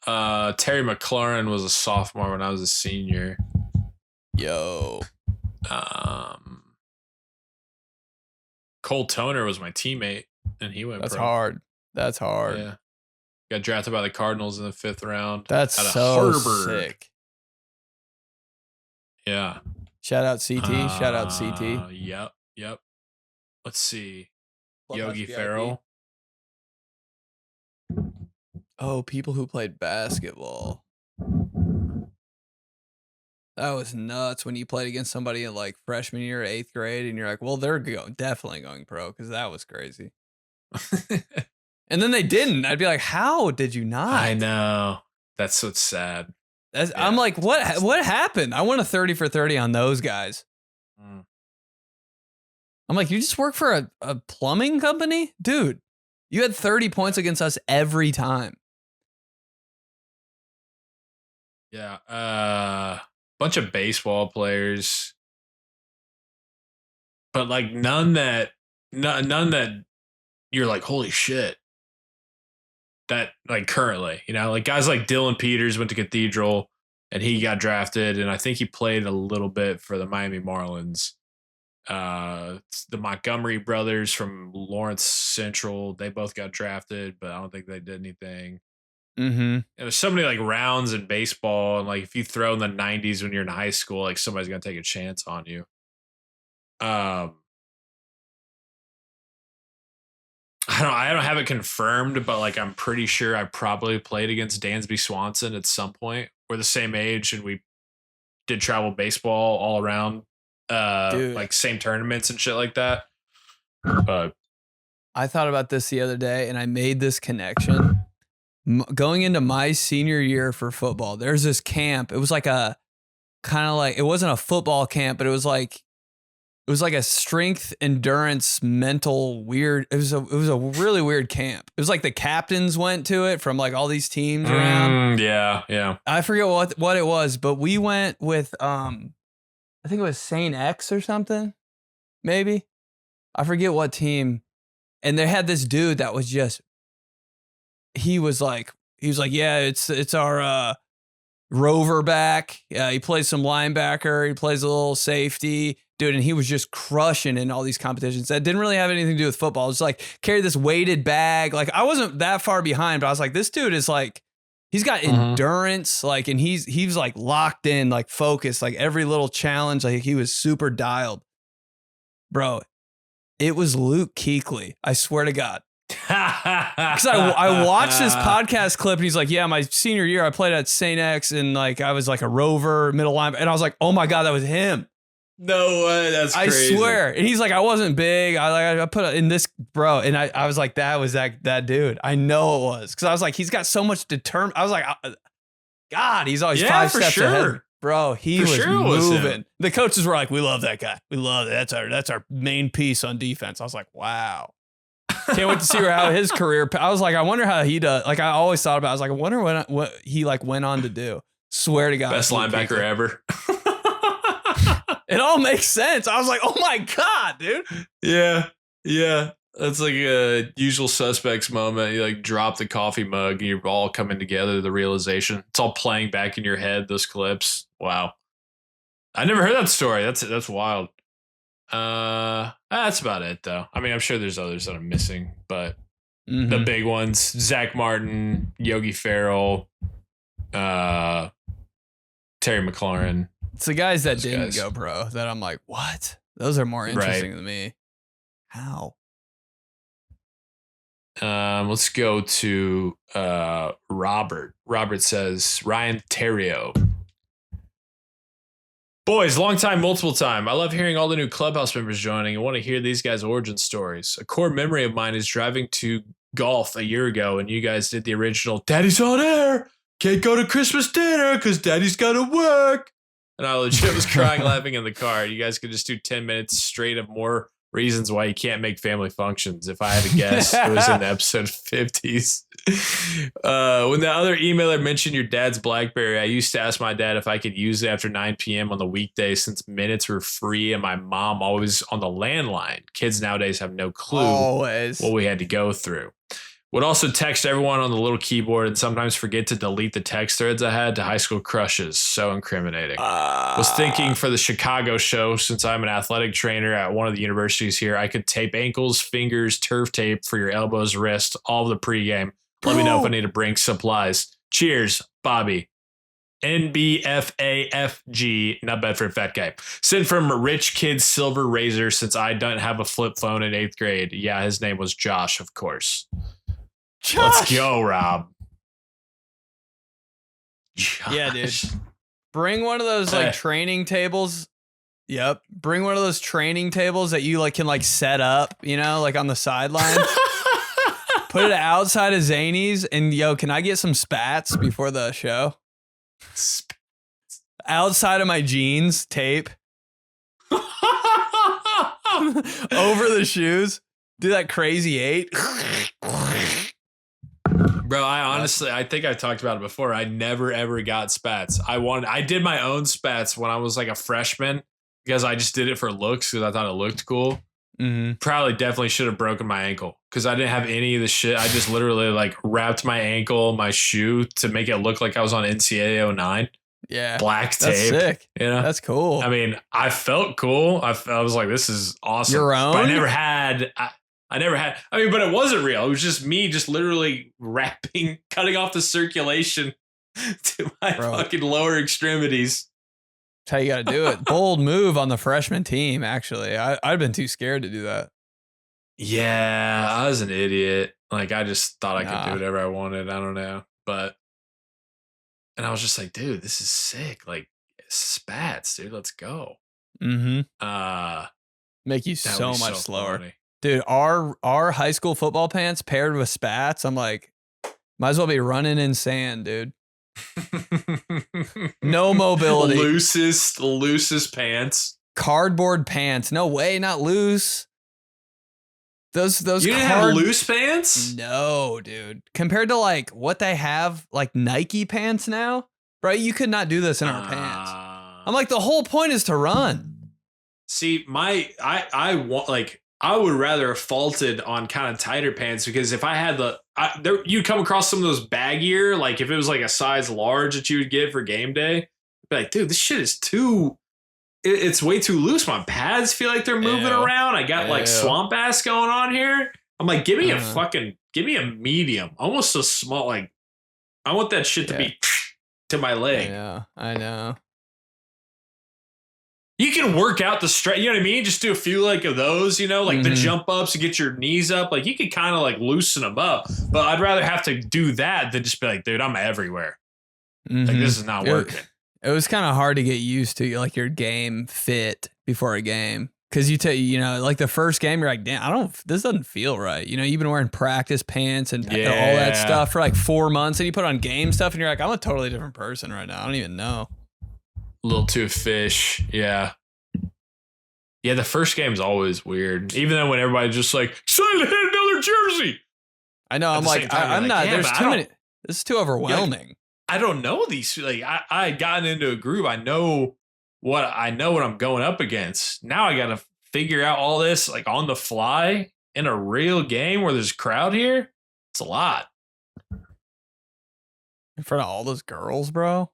Terry McLaurin was a sophomore when I was a senior. Yo. Cole Toner was my teammate, and he went That's pro. hard. That's hard. Yeah. Got drafted by the Cardinals in the 5th round. That's out of so Harvard. sick. Yeah. Shout out CT. Shout out CT. Yep. Let's see. Clubhouse Yogi VIP. Ferrell. Oh, people who played basketball. That was nuts when you played against somebody in like freshman year, 8th grade, and you're like, well, they're definitely going pro because that was crazy. And then they didn't. I'd be like, how did you not? I know. That's what's sad. I'm like, what happened? I won a 30 for 30 on those guys. Mm. I'm like, you just work for a plumbing company? Dude, you had 30 points against us every time. Yeah. Bunch of baseball players. But like none that you're like, holy shit. That like currently, like guys like Dylan Peters went to Cathedral and he got drafted, and I think he played a little bit for the Miami Marlins. The Montgomery brothers from Lawrence Central, they both got drafted, but I don't think they did anything. Mm-hmm. There's so many like rounds in baseball, and like if you throw in the 90s when you're in high school, like somebody's gonna take a chance on you. I don't have it confirmed, but like I'm pretty sure I probably played against Dansby Swanson at some point. We're the same age, and we did travel baseball all around, like same tournaments and shit like that. But I thought about this the other day, and I made this connection. Going into my senior year for football, there's this camp. It was like it wasn't a football camp, but it was like a strength, endurance, mental weird. It was a really weird camp. It was like the captains went to it from like all these teams around. Yeah. I forget what it was, but we went with I think it was Saint X or something, maybe. I forget what team. And they had this dude that was just. He was like, yeah, it's our rover back. He plays some linebacker. He plays a little safety. Dude, and he was just crushing in all these competitions that didn't really have anything to do with football. It was like carry this weighted bag. Like I wasn't that far behind, but I was like, this dude is like, he's got endurance, like, and he's like locked in, like focused, like every little challenge, like he was super dialed, bro. It was Luke Kuechly. I swear to God. Because I watched this podcast clip and he's like, yeah, my senior year, I played at St. X and like I was like a rover middle line. And I was like, oh my God, that was him. No way. That's crazy. I swear. And he's like, I wasn't big. I put it in this, bro. And I was like, that was that dude. I know it was. Because I was like, he's got so much determined. I was like, God, he's always 5 steps ahead. Bro, he was moving. The coaches were like, we love that guy. We love it. That's our main piece on defense. I was like, wow. Can't wait to see how his career. I was like, I wonder how he does. Like, I always thought about it. I was like, I wonder what he like went on to do. Swear to God. Best linebacker ever. It all makes sense. I was like, oh my God, dude. Yeah. Yeah. That's like a Usual Suspects moment. You like drop the coffee mug and you're all coming together, the realization. It's all playing back in your head, those clips. Wow. I never heard that story. That's wild. That's about it though. I mean, I'm sure there's others that I'm missing, but the big ones, Zach Martin, Yogi Ferrell, Terry McLaurin. It's the guys that didn't go pro that I'm like, what? Those are more interesting than me. How? Let's go to Robert. Robert says, Ryan Terrio. Boys, long time, multiple time. I love hearing all the new Clubhouse members joining. I want to hear these guys' origin stories. A core memory of mine is driving to golf a year ago, and you guys did the original Daddy's on air. Can't go to Christmas dinner because Daddy's got to work. And I legit was crying laughing in the car. You guys could just do 10 minutes straight of more reasons why you can't make family functions. If I had to guess, it was in the episode 50s. When the other emailer mentioned your dad's BlackBerry, I used to ask my dad if I could use it after 9 p.m. on the weekday since minutes were free and my mom always on the landline. Kids nowadays have no clue what we had to go through. Would also text everyone on the little keyboard and sometimes forget to delete the text threads I had to high school crushes. So incriminating. Was thinking for the Chicago show, since I'm an athletic trainer at one of the universities here, I could tape ankles, fingers, turf tape for your elbows, wrist, all of the pregame. Let me know if I need to bring supplies. Cheers, Bobby. NBFAFG, not bad for a fat guy. Sent from Rich Kid Silver Razor since I don't have a flip phone in 8th grade. Yeah, his name was Josh, of course. Josh. Let's go, Rob. Josh. Yeah, dude. Bring one of those like training tables. Yep. Bring one of those training tables that you like can like set up, you know, like on the sideline. Put it outside of Zany's and can I get some spats before the show? Outside of my jeans, tape. Over the shoes. Do that crazy 8. Bro, I think I talked about it before. I never ever got spats. I did my own spats when I was like a freshman because I just did it for looks because I thought it looked cool. Probably definitely should have broken my ankle because I didn't have any of the shit. I just literally like wrapped my ankle, my shoe to make it look like I was on NCAA 09. Yeah. Black tape. That's sick. You know? That's cool. I mean, I felt cool. I was like, this is awesome. Your own? But I never had, I mean, but it wasn't real. It was just me just literally cutting off the circulation to my fucking lower extremities. That's how you got to do it. Bold move on the freshman team, actually. I'd been too scared to do that. Yeah, I was an idiot. Like, I just thought I could do whatever I wanted. I don't know. And I was just like, dude, this is sick. Like, spats, dude. Let's go. Make you so much slower. Funny. Dude, our high school football pants paired with spats, I'm like, might as well be running in sand, dude. No mobility. Loosest pants. Cardboard pants. No way, not loose. Those you didn't have loose pants? No, dude. Compared to like what they have, like Nike pants now, bro, you could not do this in our pants. I'm like, the whole point is to run. See, I want like I would rather have faulted on kind of tighter pants because if I had you'd come across some of those baggier, like if it was like a size large that you would get for game day, I'd be like, dude, this shit is it's way too loose. My pads feel like they're moving around. I got like swamp ass going on here. I'm like, give me a medium, almost a small, like I want that shit to be to my leg. Yeah, I know. You can work out the stretch. You know what I mean? Just do a few like of those, you know, like the jump ups to get your knees up. Like you can kind of like loosen them up. But I'd rather have to do that than just be like, dude, I'm everywhere. Like this is not working. It was kind of hard to get used to, like your game fit before a game. Cause you know, like the first game, you're like, damn, this doesn't feel right. You know, you've been wearing practice pants and all that stuff for like 4 months and you put on game stuff and you're like, I'm a totally different person right now. I don't even know. A little too fish. Yeah. Yeah, the first game's always weird. Even though when everybody's just like, Silent hit another jersey. I know. I'm like, I'm not, there's too many. This is too overwhelming. I don't know these. Like, I had gotten into a group. I know what I'm going up against. Now I got to figure out all this like on the fly in a real game where there's a crowd here. It's a lot. In front of all those girls, bro.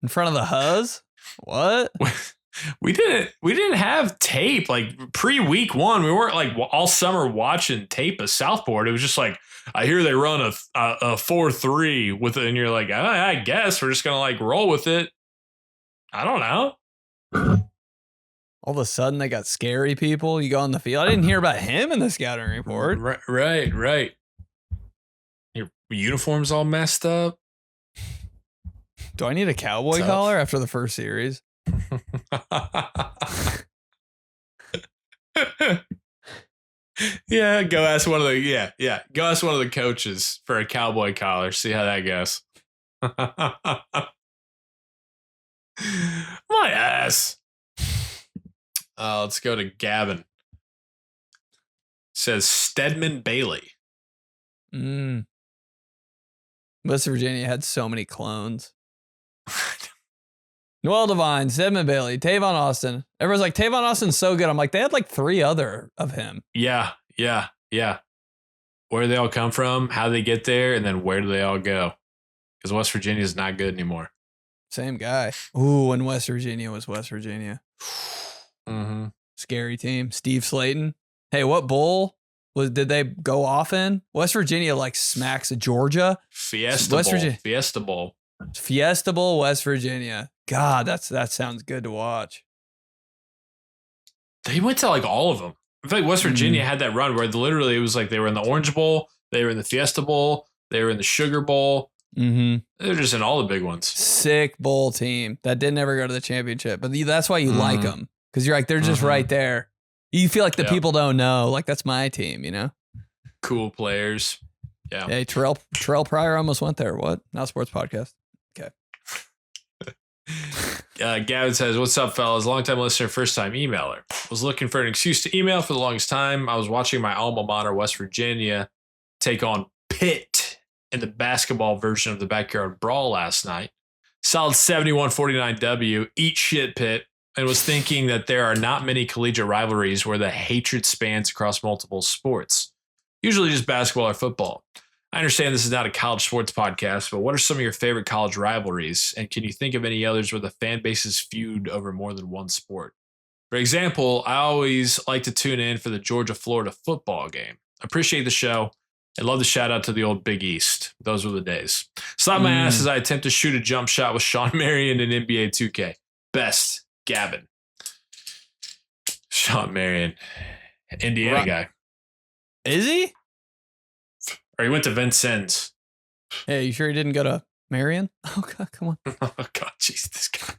In front of the huzz? What? We didn't have tape like pre-week 1. We weren't like all summer watching tape of Southport. It was just like, I hear they run a 4-3 with it, and you're like, I guess we're just gonna like roll with it. I don't know. All of a sudden they got scary people. You go on the field. I didn't hear about him in the scouting report. Right. Your uniform's all messed up. Do I need a cowboy collar after the first series? Yeah, go ask one of the go ask one of the coaches for a cowboy collar. See how that goes. My ass. Let's go to Gavin. Says Stedman Bailey. West Virginia had so many clones. Noel Devine, Stedman Bailey, Tavon Austin. Everyone's like, Tavon Austin's so good. I'm like, they had like 3 other of him. Yeah. Where do they all come from? How do they get there? And then where do they all go? Because West Virginia is not good anymore. Same guy. Ooh, and West Virginia was West Virginia. Scary team. Steve Slayton. Hey, what bowl did they go off in? West Virginia like smacks Georgia. Fiesta Bowl. Fiesta Bowl, West Virginia. God, that sounds good to watch. They went to like all of them. I feel like West Virginia had that run where literally it was like they were in the Orange Bowl, they were in the Fiesta Bowl, they were in the Sugar Bowl. They're just in all the big ones. Sick bowl team that didn't ever go to the championship, but that's why you like them, because you're like they're just right there. You feel like the people don't know, like that's my team, you know. Cool players. Yeah. Hey, Terrell Pryor almost went there. What? Not a sports podcast. Okay. Gavin says, what's up, fellas? Long-time listener, first-time emailer. Was looking for an excuse to email for the longest time. I was watching my alma mater, West Virginia, take on Pitt in the basketball version of the Backyard Brawl last night. Solid 71-49 W. Eat shit, Pitt. And was thinking that there are not many collegiate rivalries where the hatred spans across multiple sports. Usually just basketball or football. I understand this is not a college sports podcast, but what are some of your favorite college rivalries? And can you think of any others where the fan bases feud over more than one sport? For example, I always like to tune in for the Georgia-Florida football game. Appreciate the show and love the shout out to the old Big East. Those were the days. Slap my ass as I attempt to shoot a jump shot with Sean Marion in NBA 2K. Best, Gavin. Sean Marion, Indiana guy. Is he? Or he went to Vincennes. Hey, you sure he didn't go to Marion? Oh, God, come on. Oh, God, jeez, this guy.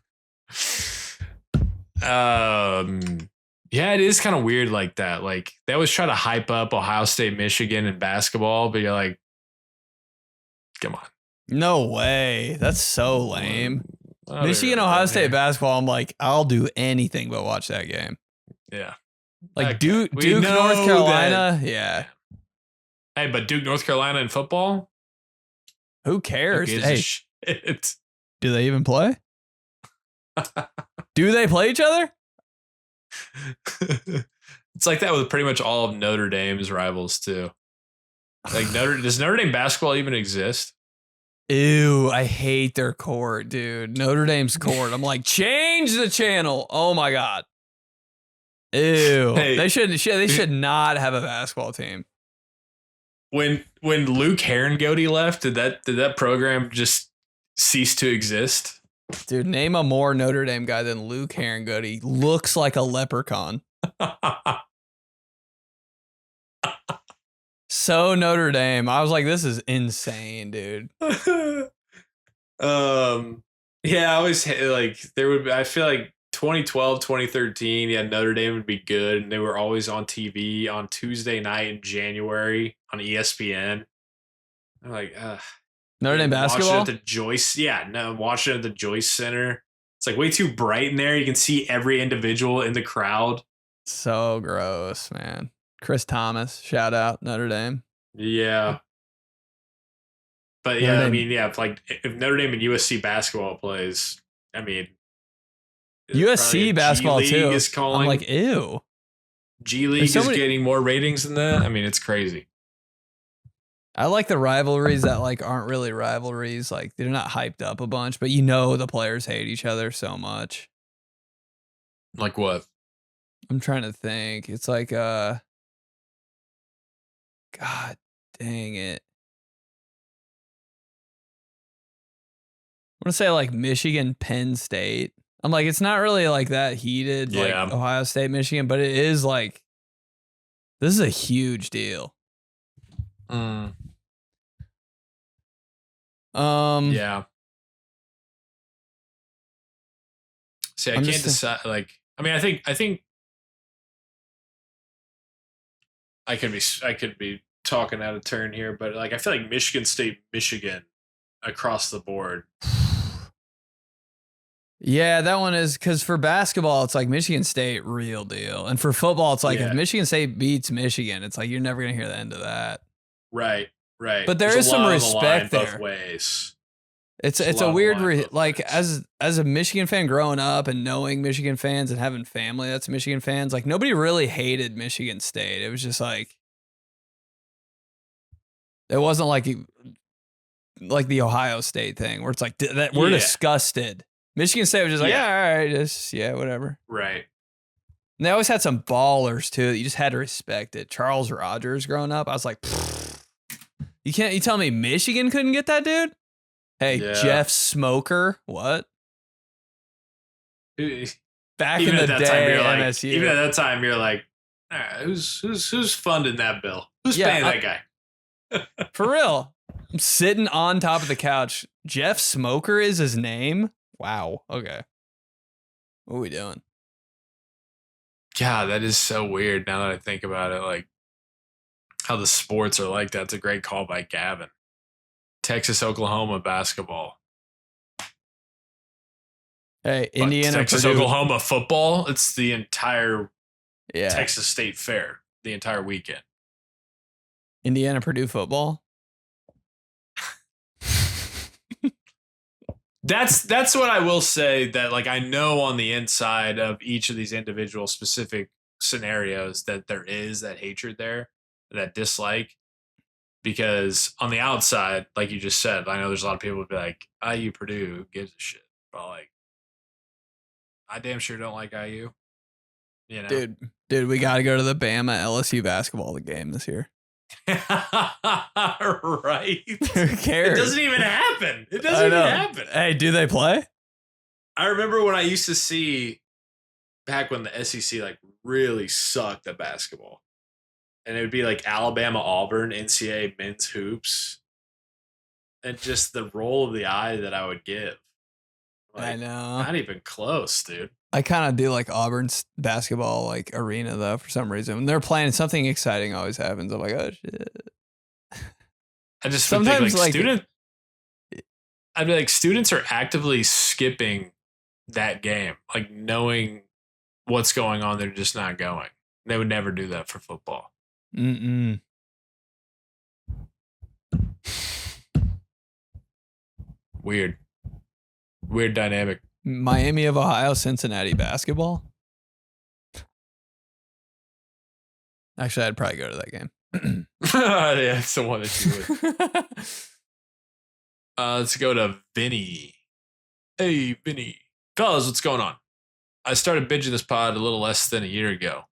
Yeah, it is kind of weird like that. Like, they always try to hype up Ohio State, Michigan in basketball, but you're like, come on. No way. That's so lame. Michigan, Ohio State basketball, I'm like, I'll do anything but watch that game. Yeah. Like, Duke North Carolina, yeah. Hey, but Duke, North Carolina in football? Who cares? Hey, shit. Do they even play? Do they play each other? It's like that with pretty much all of Notre Dame's rivals, too. Like, does Notre Dame basketball even exist? Ew, I hate their court, dude. Notre Dame's court. I'm like, change the channel. Oh, my God. Ew. Hey, they should not have a basketball team. When Luke Herringody left, did that program just cease to exist? Dude, name a more Notre Dame guy than Luke Herringgood. He looks like a leprechaun. So Notre Dame. I was like, this is insane, dude. Yeah, I always like there would be, I feel like 2012, 2013, yeah, Notre Dame would be good, and they were always on TV on Tuesday night in January on ESPN. I'm like, Notre Dame basketball? Watching at the Joyce, watching it at the Joyce Center. It's like way too bright in there. You can see every individual in the crowd. So gross, man. Chris Thomas, shout out Notre Dame. Yeah. But yeah, I mean, yeah, like if Notre Dame and USC basketball plays, I mean, USC basketball too. Is calling. I'm like, ew. G League is getting more ratings than that. I mean, it's crazy. I like the rivalries that like aren't really rivalries. Like they're not hyped up a bunch, but you know the players hate each other so much. Like what? I'm trying to think. It's like God dang it. I'm gonna say like Michigan, Penn State. I'm like, it's not really like that heated, like Ohio State, Michigan, but it is like, this is a huge deal. Yeah. See, I can't decide. Like, I mean, I think I could be talking out of turn here, but like, I feel like Michigan State, Michigan, across the board. Yeah, that one is because for basketball, it's like Michigan State, real deal. And for football, it's like if Michigan State beats Michigan, it's like you're never going to hear the end of that. Right. But there's is some respect there. Both ways. It's a weird, like as a Michigan fan growing up and knowing Michigan fans and having family that's Michigan fans, like nobody really hated Michigan State. It was just like, it wasn't like the Ohio State thing where it's like that we're disgusted. Michigan State was just like, all right, just whatever. Right. And they always had some ballers too that you just had to respect it. Charles Rogers growing up, I was like, you tell me Michigan couldn't get that dude? Hey, Jeff Smoker, what? Back in the day, MSU. Even at that time, you're like, all right, who's funding that bill? Who's paying that guy? For real. I'm sitting on top of the couch. Jeff Smoker is his name? Wow. Okay. What are we doing? God, that is so weird now that I think about it. Like how the sports are like that. It's a great call by Gavin. Texas, Oklahoma basketball. Hey, Indiana, Texas, Purdue. Oklahoma football. It's the entire Texas State Fair, the entire weekend. Indiana, Purdue football. That's what I will say, that like I know on the inside of each of these individual specific scenarios that there is that hatred there, that dislike, because on the outside, like you just said, I know there's a lot of people who be like, IU Purdue, who gives a shit? But like, I damn sure don't like IU. You know? Dude, we got to go to the Bama LSU basketball game this year. Right. Who cares? It doesn't even happen. It doesn't even happen. Hey, do they play? I remember when I used to see back when the SEC like really sucked at basketball. And it would be like Alabama, Auburn, NCAA men's hoops. And just the roll of the eye that I would give. Like, I know. Not even close, dude. I kind of do like Auburn's basketball like arena though for some reason. When they're playing, something exciting always happens. I'm like, oh shit. I just sometimes think, I'd be like, students are actively skipping that game, like knowing what's going on. They're just not going. They would never do that for football. Weird dynamic. Miami of Ohio, Cincinnati basketball. Actually, I'd probably go to that game. Yeah, it's the one that you would. Let's go to Vinny. Hey, Vinny. Fellas, what's going on? I started binging this pod a little less than a year ago.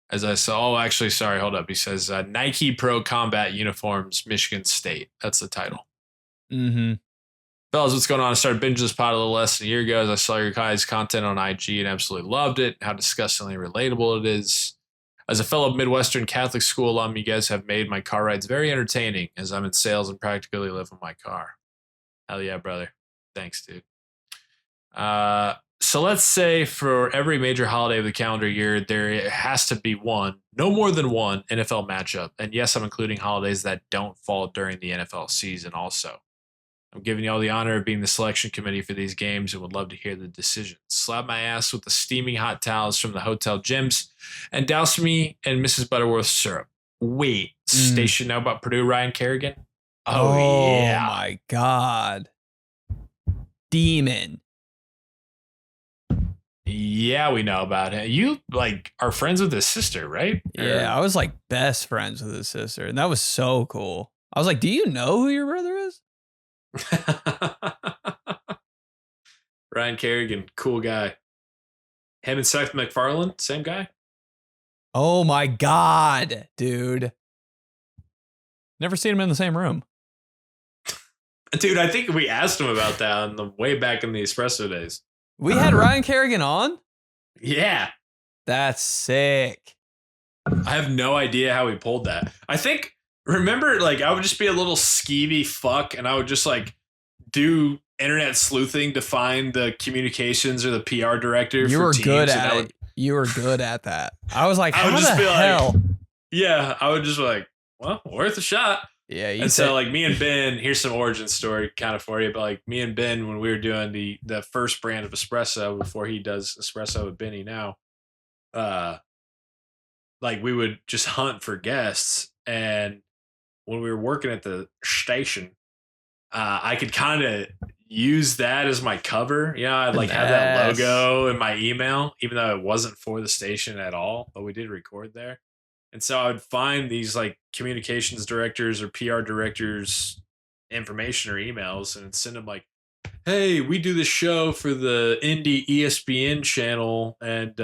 As I saw, hold up. He says, Nike Pro Combat Uniforms, Michigan State. That's the title. Mm-hmm. Fellas, what's going on? I started binging this pod a little less than a year ago as I saw your guys' content on IG and absolutely loved it. How disgustingly relatable it is. As a fellow Midwestern Catholic school alum, you guys have made my car rides very entertaining as I'm in sales and practically live in my car. Hell yeah, brother. Thanks, dude. So let's say for every major holiday of the calendar year, there has to be one, no more than one NFL matchup. And yes, I'm including holidays that don't fall during the NFL season also. I'm giving you all the honor of being the selection committee for these games and would love to hear the decisions. Slap my ass with the steaming hot towels from the hotel gyms and douse me in Mrs. Butterworth's syrup. Wait, station know about Purdue Ryan Kerrigan? Oh yeah. my God. Demon. Yeah, we know about it. You are friends with his sister, right? Yeah, I was like best friends with his sister, and that was so cool. I was like, do you know who your brother is? Ryan Kerrigan, cool guy. Him and Seth MacFarlane, same guy. Oh my God, dude. Never seen him in the same room. Dude, I think we asked him about that on the way back in the espresso days. We had Ryan Kerrigan on? Yeah. That's sick. I have no idea how he pulled that. I think, remember, I would just be a little skeevy fuck and I would just do internet sleuthing to find the communications or the PR director. You for were teams, good at it. You were good at that. I was like, how the hell? Yeah, I would just be like, well, worth a shot. Yeah, and so me and Ben, here's some origin story kind of for you, but me and Ben, when we were doing the first brand of espresso before he does espresso with Benny now, we would just hunt for guests. And when we were working at the station, I could kind of use that as my cover. You know, I'd have that logo in my email, even though it wasn't for the station at all, but we did record there. And so I would find these communications directors or PR directors information or emails and send them hey, we do this show for the indie ESPN channel and,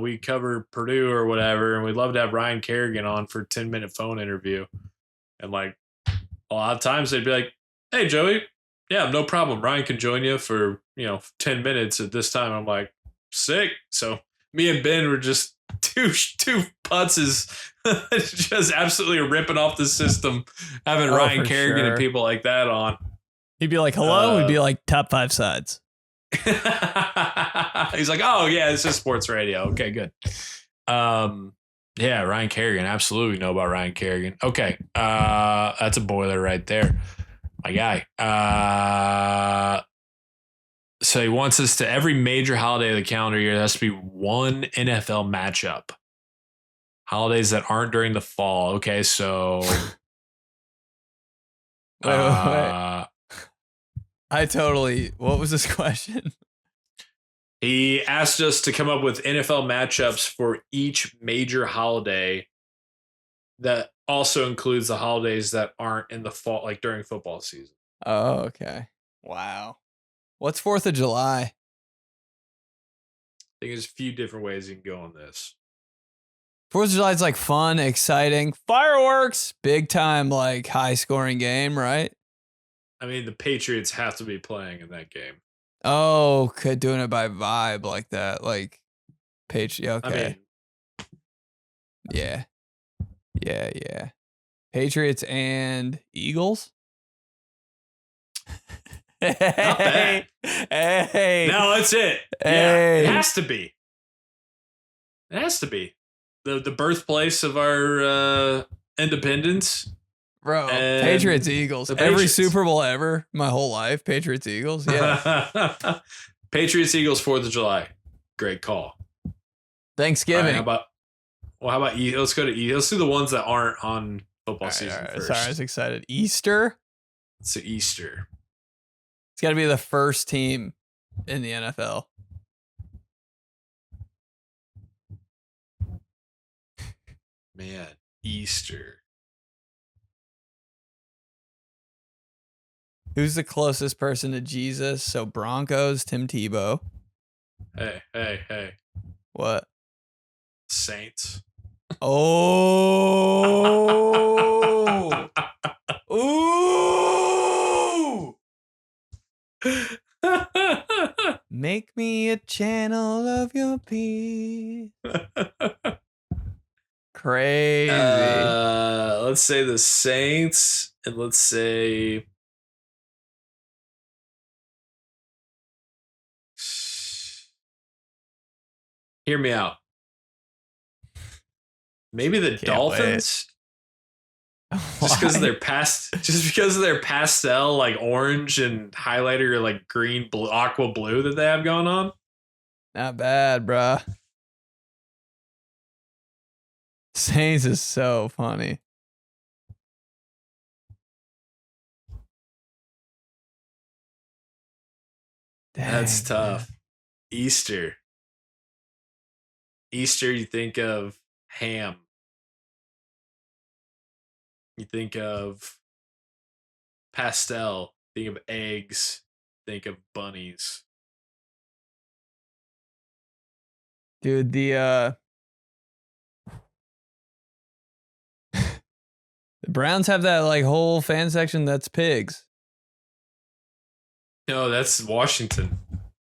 we cover Purdue or whatever. And we'd love to have Ryan Kerrigan on for a 10-minute phone interview. And a lot of times they'd be like, hey, Joey, yeah, no problem. Ryan can join you for, 10 minutes at this time. I'm like, sick. So me and Ben were just two putzes just absolutely ripping off the system, having Ryan Kerrigan and people like that on. He'd be like, hello. We'd be like, top 5 sides. He's like, oh yeah, this is sports radio. Okay, good. Yeah, Ryan Kerrigan. Absolutely know about Ryan Kerrigan. Okay. That's a boiler right there. My guy. So he wants us to every major holiday of the calendar year, there has to be one NFL matchup. Holidays that aren't during the fall. Okay, so wait. What was this question? He asked us to come up with NFL matchups for each major holiday that also includes the holidays that aren't in the fall, during football season. Oh, okay. Wow. What's 4th of July? I think there's a few different ways you can go on this. 4th of July is fun, exciting, fireworks, big time, high scoring game, right? I mean, the Patriots have to be playing in that game. Oh, okay, doing it by vibe like that, Patriot. Okay. Yeah. Patriots and Eagles. Not bad. Hey. No, that's it. Hey. Yeah, it has to be. It has to be. The birthplace of our independence. Bro, Patriots, Eagles. Every Super Bowl ever, my whole life, Patriots, Eagles. Yeah. Patriots, Eagles, 4th of July. Great call. Thanksgiving. Right, how about let's go to Let's do the ones that aren't on football season first. Sorry, I was excited. Easter. So Easter. It's got to be the first team in the NFL. Man, Easter. Who's the closest person to Jesus? So Broncos, Tim Tebow. Hey. What? Saints. Oh. Ooh. Make me a channel of your peace. Crazy. Let's say the Saints, and let's say hear me out. Maybe the Dolphins. Just because of their pastel, like orange and highlighter, like green, blue, aqua blue that they have going on. Not bad, bruh. Saints is so funny. That's Dang, tough. man. Easter, you think of ham. You think of pastel. Think of eggs. Think of bunnies. Dude, the Browns have that like whole fan section that's pigs. No, that's Washington.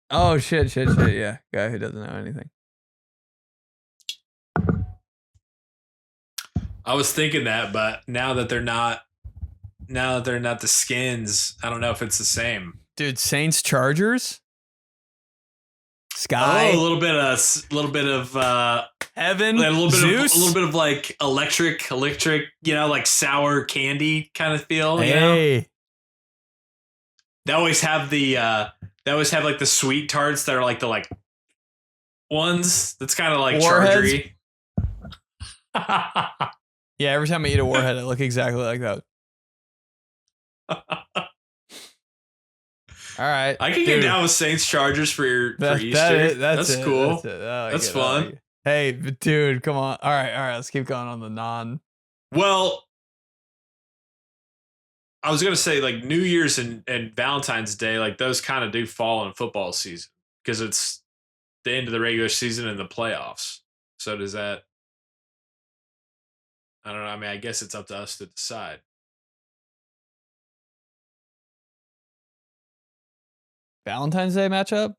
Oh shit, yeah. Guy who doesn't know anything. I was thinking that, but now that they're not the Skins, I don't know if it's the same. Dude, Saints Chargers? Sky? Oh, a little bit of Heaven? a little Zeus? bit of like electric, like sour candy kind of feel, you know? Hey. They always have like the sweet tarts that are like the ones that's kind of like Warheads? chargery. Yeah, every time I eat a Warhead, I look exactly like that. All right. I can get down with Saints Chargers for Easter. That's cool. That's fun. Like hey, but dude, come on. All right. Let's keep going on the non. Well, I was gonna say like New Year's and Valentine's Day, like those kind of do fall in football season because it's the end of the regular season and the playoffs. So does that? I don't know. I mean, I guess it's up to us to decide. Valentine's Day matchup? I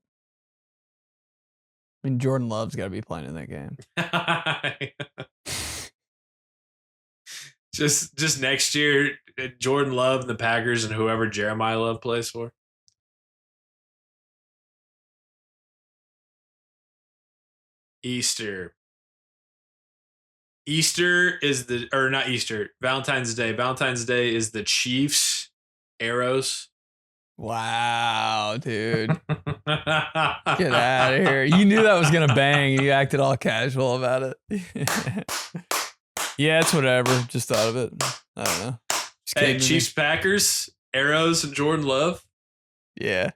mean, Jordan Love's got to be playing in that game. just next year, Jordan Love, the Packers, and whoever Jeremiah Love plays for. Easter is not Easter. Valentine's Day. Valentine's Day is the Chiefs arrows. Wow, dude. Get out of here. You knew that was going to bang and you acted all casual about it. Yeah, it's whatever. Just thought of it. I don't know. Hey, Chiefs, Packers, arrows, and Jordan Love. Yeah.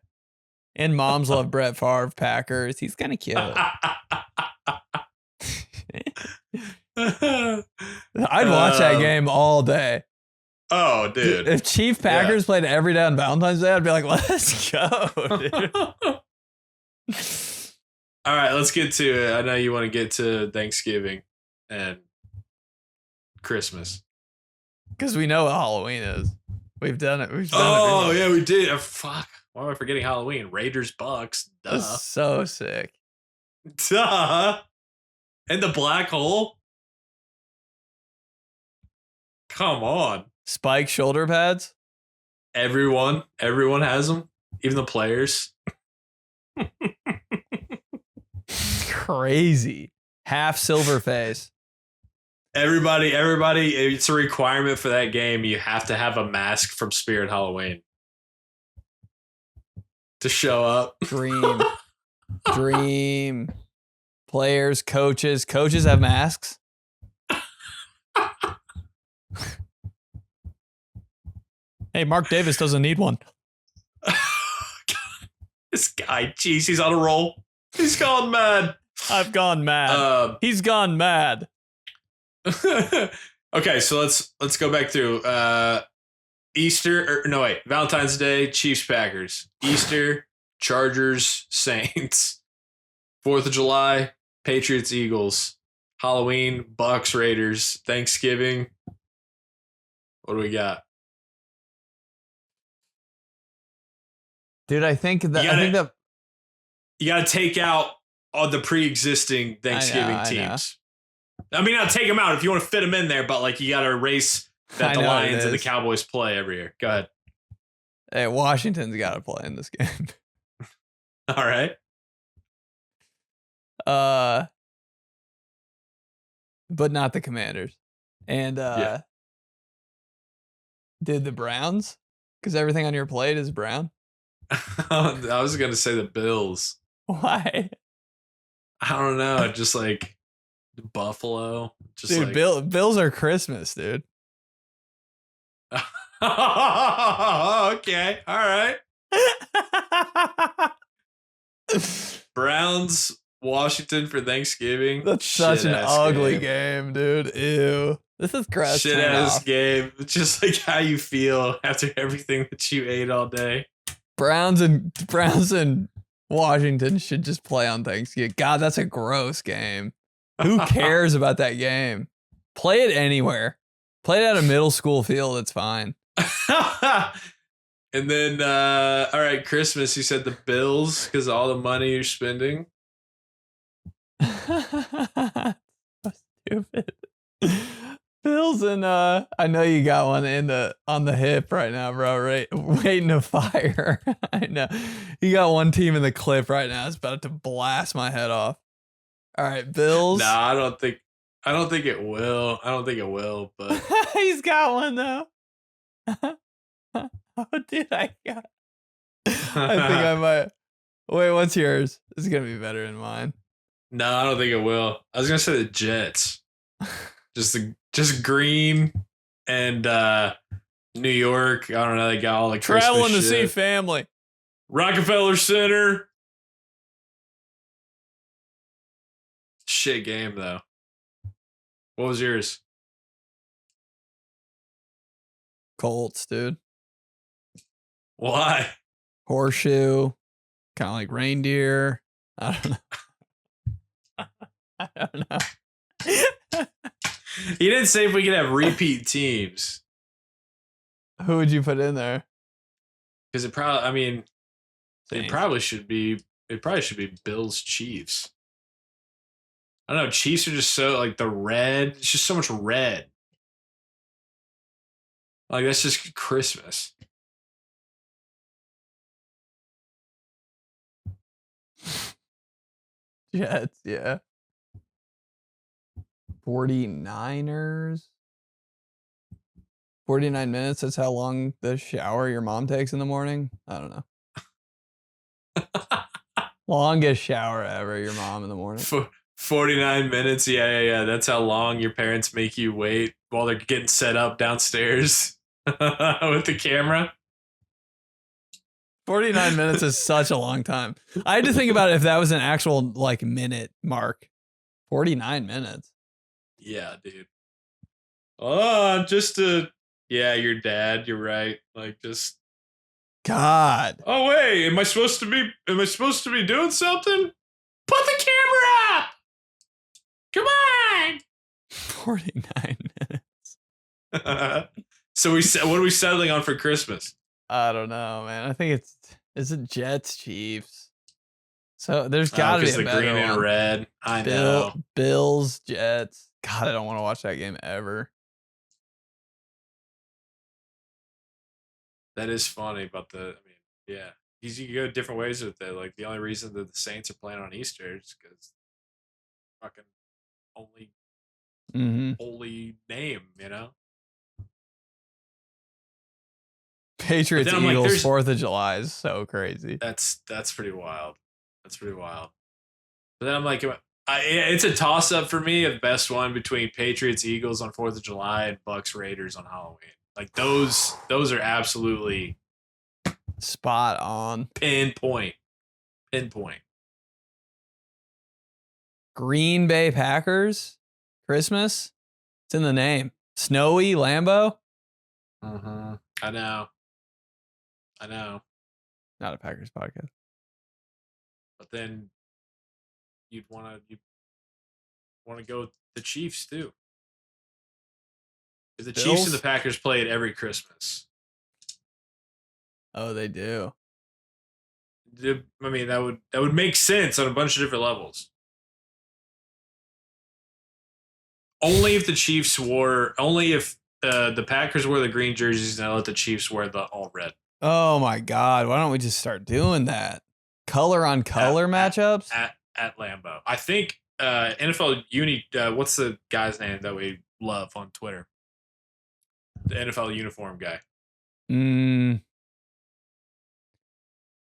And moms love Brett Favre, Packers. He's kind of cute. I'd watch that game all day. Oh, dude. If Chief Packers played every day on Valentine's Day, I'd be like, let's go, dude. All right, let's get to it. I know you want to get to Thanksgiving and Christmas. Because we know what Halloween is. We've done it. Yeah, we did. Oh, fuck. Why am I forgetting Halloween? Raiders, Bucks. Duh. That's so sick. Duh. And the black hole? Come on. Spike shoulder pads? Everyone has them. Even the players. Crazy. Half silver face. Everybody, it's a requirement for that game. You have to have a mask from Spirit Halloween to show up. Dream. Players, coaches have masks. Hey, Mark Davis doesn't need one. This guy, jeez, he's on a roll. He's gone mad. I've gone mad. He's gone mad. Okay, so let's go back through Valentine's Day, Chiefs, Packers. Easter, Chargers, Saints. 4th of July, Patriots, Eagles. Halloween, Bucks, Raiders. Thanksgiving. What do we got? Dude, I think that you got to take out all the pre-existing Thanksgiving teams. I mean, not take them out if you want to fit them in there, but like you got to erase that the Lions and the Cowboys play every year. Go ahead. Hey, Washington's got to play in this game. All right. But not the Commanders. And did the Browns? Because everything on your plate is brown. I was gonna say the Bills. Why? I don't know. Just like Buffalo. Just dude, like... Bills are Christmas, dude. Okay. All right. Browns, Washington for Thanksgiving. That's such an ugly game, dude. Ew. This is gross. Shit ass game. Just like how you feel after everything that you ate all day. Browns and Washington should just play on Thanksgiving. God, that's a gross game. Who cares about that game? Play it anywhere. Play it at a middle school field. It's fine. And then, all right, Christmas, you said the Bills because of all the money you're spending. So stupid. Bills and I know you got one on the hip right now, bro. Right, waiting to fire. I know you got one team in the clip right now. It's about to blast my head off. All right, Bills. Nah, I don't think it will. I don't think it will. But he's got one though. Oh, dude, I think I might. Wait, what's yours? This is gonna be better than mine. No, I don't think it will. I was gonna say the Jets. Just green and New York. I don't know. They got all the traveling to shit. See family. Rockefeller Center. Shit game though. What was yours? Colts, dude. Why? Horseshoe. Kind of like reindeer. I don't know. I don't know. He didn't say if we could have repeat teams. Who would you put in there? Because it probably should be Bills Chiefs. I don't know. Chiefs are just so like the red. It's just so much red. Like that's just Christmas. Jets, yeah. 49ers. 49 minutes. That's how long the shower your mom takes in the morning. I don't know. Longest shower ever, your mom in the morning. 49 minutes. Yeah. That's how long your parents make you wait while they're getting set up downstairs with the camera. 49 minutes is such a long time. I had to think about it if that was an actual like minute mark. 49 minutes. Yeah, dude. Your dad, you're right. Like just God. Oh wait, am I supposed to be doing something? Put the camera up. Come on. 49 minutes. So what are we settling on for Christmas? I don't know, man. I think is it Jets Chiefs? So there's got to be a the better green and one. red. I know. Bills Jets. God, I don't want to watch that game ever. That is funny, but yeah, you can go different ways with it. Like the only reason that the Saints are playing on Easter is because fucking only holy name, you know. Patriots Eagles 4th of July is so crazy. That's pretty wild. That's pretty wild. But then I'm like, it's a toss up for me. The best one between Patriots Eagles on 4th of July and Bucks Raiders on Halloween. Like those are absolutely spot on. Pinpoint. Green Bay Packers Christmas. It's in the name. Snowy Lambeau. I know. Not a Packers podcast. But then you want to go with the Chiefs too. The Bills? Chiefs and the Packers play it every Christmas. Oh, they do. I mean, that would make sense on a bunch of different levels. Only if the Chiefs only if the Packers wore the green jerseys and I let the Chiefs wear the all red. Oh my God! Why don't we just start doing that? Color on color matchups at Lambeau. I think NFL Uni. What's the guy's name that we love on Twitter? The NFL uniform guy.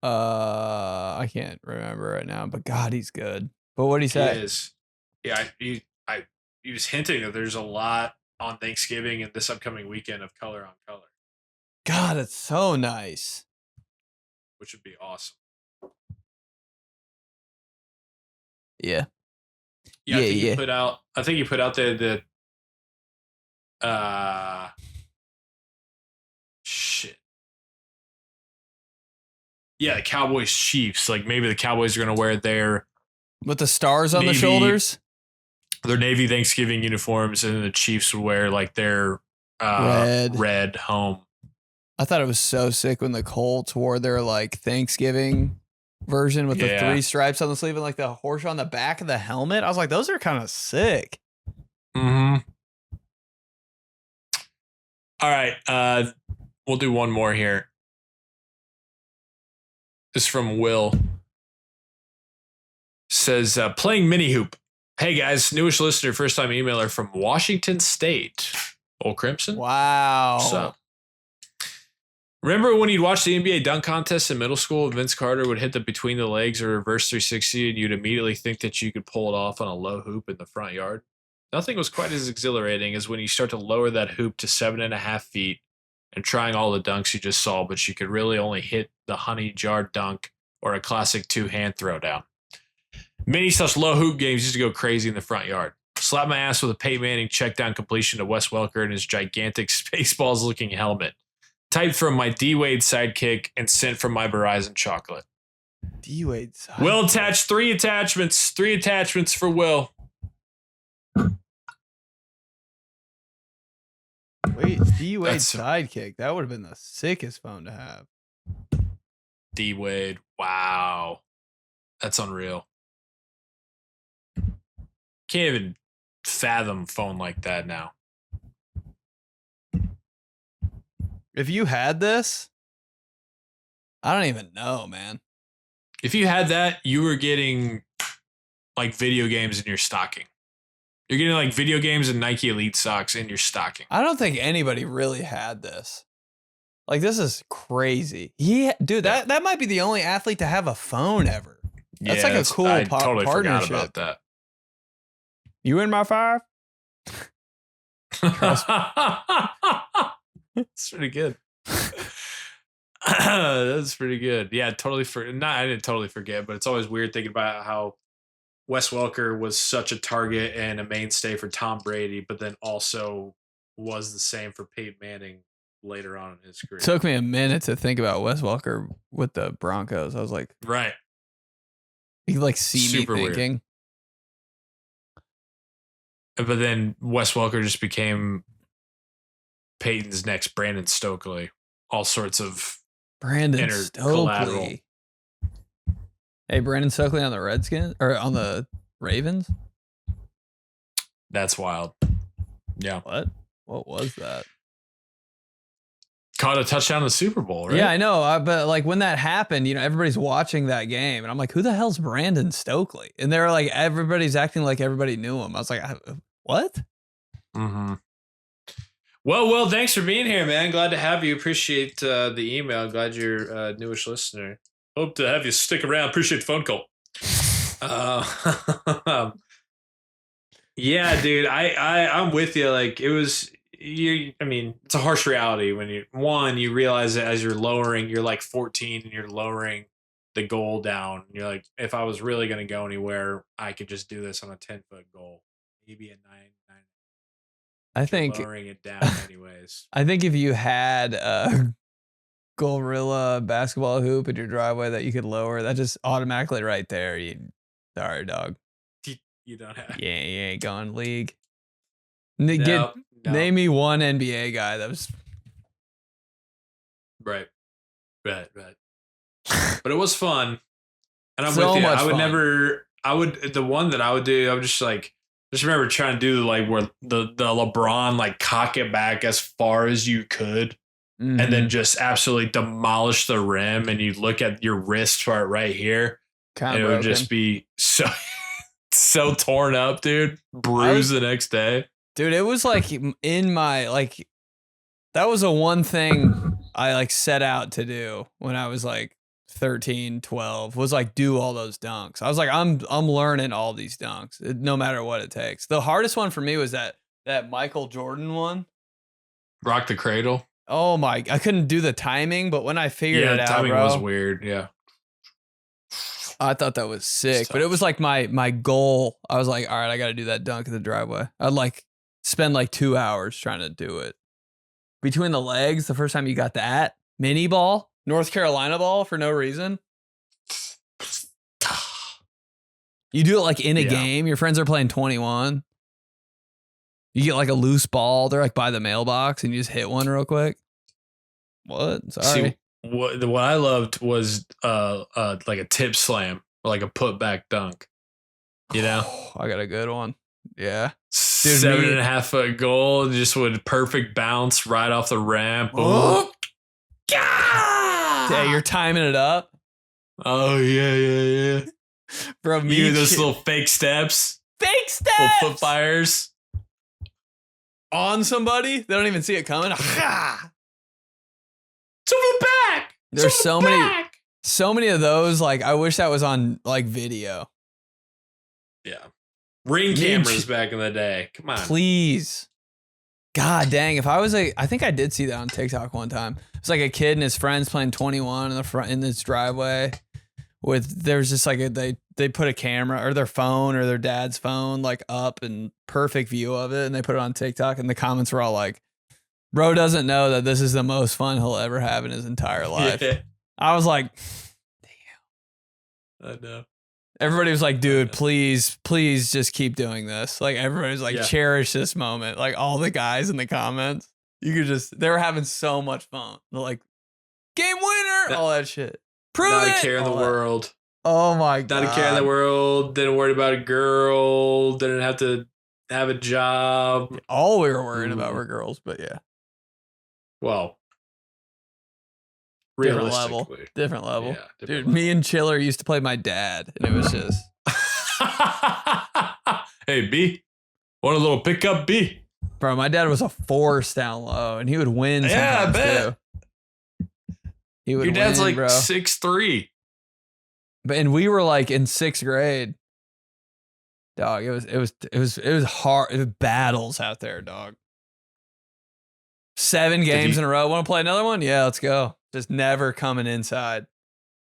I can't remember right now, but God, he's good. But what did he say? He is. Yeah, he was hinting that there's a lot on Thanksgiving and this upcoming weekend of color on color. God, it's so nice. Which would be awesome. Yeah. Yeah, I think you put out the shit. Yeah, the Cowboys Chiefs. Like maybe the Cowboys are gonna wear their with the stars on the shoulders. Their Navy Thanksgiving uniforms, and the Chiefs would wear like their red home. I thought it was so sick when the Colts wore their like Thanksgiving version with the 3 stripes on the sleeve and like the horse on the back of the helmet. I was like, those are kind of sick. Mm-hmm. All right. We'll do one more here. This is from Will. Says, playing mini hoop. Hey guys, newish listener, first time emailer from Washington State. Old Crimson. Wow. What's up? Remember when you'd watch the NBA dunk contest in middle school, Vince Carter would hit the between the legs or reverse 360 and you'd immediately think that you could pull it off on a low hoop in the front yard? Nothing was quite as exhilarating as when you start to lower that hoop to 7.5 feet and trying all the dunks you just saw, but you could really only hit the honey jar dunk or a classic 2-hand throwdown. Many such low hoop games used to go crazy in the front yard. Slap my ass with a Peyton Manning check down completion to Wes Welker and his gigantic Spaceballs looking helmet. Typed from my D-Wade sidekick and sent from my Verizon chocolate. D-Wade sidekick. Will attach 3 attachments. 3 attachments for Will. Wait, D-Wade sidekick. That would have been the sickest phone to have. D-Wade. Wow. That's unreal. Can't even fathom a phone like that now. If you had this, I don't even know, man. If you had that, you were getting like video games in your stocking. You're getting like video games and Nike Elite socks in your stocking. I don't think anybody really had this. Like, this is crazy. Dude, that might be the only athlete to have a phone ever. That's like a cool totally partnership. Forgot about that. You in my 5? That's pretty good. That's pretty good. Yeah, totally. I didn't totally forget, but it's always weird thinking about how Wes Welker was such a target and a mainstay for Tom Brady, but then also was the same for Peyton Manning later on in his career. It took me a minute to think about Wes Welker with the Broncos. I was like, right. You like see Super me thinking. Weird. But then Wes Welker just became Peyton's next Brandon Stokely. All sorts of Brandon Stokely. Hey, Brandon Stokely on the Redskins or on the Ravens? That's wild. Yeah. What was that? Caught a touchdown in the Super Bowl, right? Yeah, I know. But like when that happened, everybody's watching that game. And I'm like, who the hell's Brandon Stokely? And they're like, everybody's acting like everybody knew him. I was like, what? Mm-hmm. Well, thanks for being here, man. Glad to have you. Appreciate the email. Glad you're a newish listener. Hope to have you stick around. Appreciate the phone call. Yeah, dude, I'm with you. Like it was, it's a harsh reality when you realize that as you're lowering, you're like 14 and you're lowering the goal down. And you're like, if I was really going to go anywhere, I could just do this on a 10-foot goal, maybe a 9. I think lowering it down anyways. I think if you had a Gorilla basketball hoop in your driveway that you could lower, that just automatically right there. Sorry, dog. You don't have. Yeah, you ain't going league. No. Name me one NBA guy that was. Right. But it was fun. And I'm So with you. much I would fun. never, the one that I would do, I would just remember trying to do like where the LeBron, like cock it back as far as you could. Mm-hmm. And then just absolutely demolish the rim. And you look at your wrist part right here. Kind and of it would just be so torn up, dude. Bruised the next day. Dude, it was like in my, like, that was a one thing I like set out to do when I was like 13, 12, was like do all those dunks. I was like, I'm learning all these dunks, no matter what it takes. The hardest one for me was that Michael Jordan one. Rock the cradle. Oh my, I couldn't do the timing, but when I figured it out, timing bro, was weird. Yeah. I thought that was sick, but it was like my goal. I was like, all right, I got to do that dunk in the driveway. I'd like spend like 2 hours trying to do it. Between the legs, the first time you got that mini ball, North Carolina ball for no reason. You do it like in a game. Your friends are playing 21. You get like a loose ball. They're like by the mailbox and you just hit one real quick. What? Sorry. See, what I loved was like a tip slam or like a putback dunk. You know? I got a good one. Yeah. Dude, 7.5 foot goal, just with perfect bounce right off the ramp. Oh. Yeah, you're timing it up. Oh yeah. Bro, me you those little fake steps. Fake steps. Little foot fires. On somebody. They don't even see it coming. It's over the back. There's so many of those. Like, I wish that was on like video. Yeah. Ring cameras back in the day. Come on. Please. God dang. If I was I think I did see that on TikTok one time. It's like a kid and his friends playing 21 in the front in this driveway there's just like they put a camera or their phone or their dad's phone like up and perfect view of it. And they put it on TikTok and the comments were all like, bro doesn't know that this is the most fun he'll ever have in his entire life. Yeah. I was like, damn. I know. Everybody was like, dude, please just keep doing this. Like everybody was like, cherish this moment. Like all the guys in the comments, they were having so much fun. They're like, game winner, all that shit. Prove not it. Not a care in the world. Oh my God. Not a care in the world. Didn't worry about a girl. Didn't have to have a job. All we were worried about were girls, but yeah. Well. Different level. Yeah, different Dude, level. Me and Chiller used to play my dad, and it was just. Hey, B. Want a little pickup, B? Bro, my dad was a force down low, and he would win sometimes, I bet. Too. He would Your dad's win, like 6'3". And we were like in 6th grade. Dog, it was hard. It was battles out there, dog. 7 games in a row. Want to play another one? Yeah, let's go. Just never coming inside.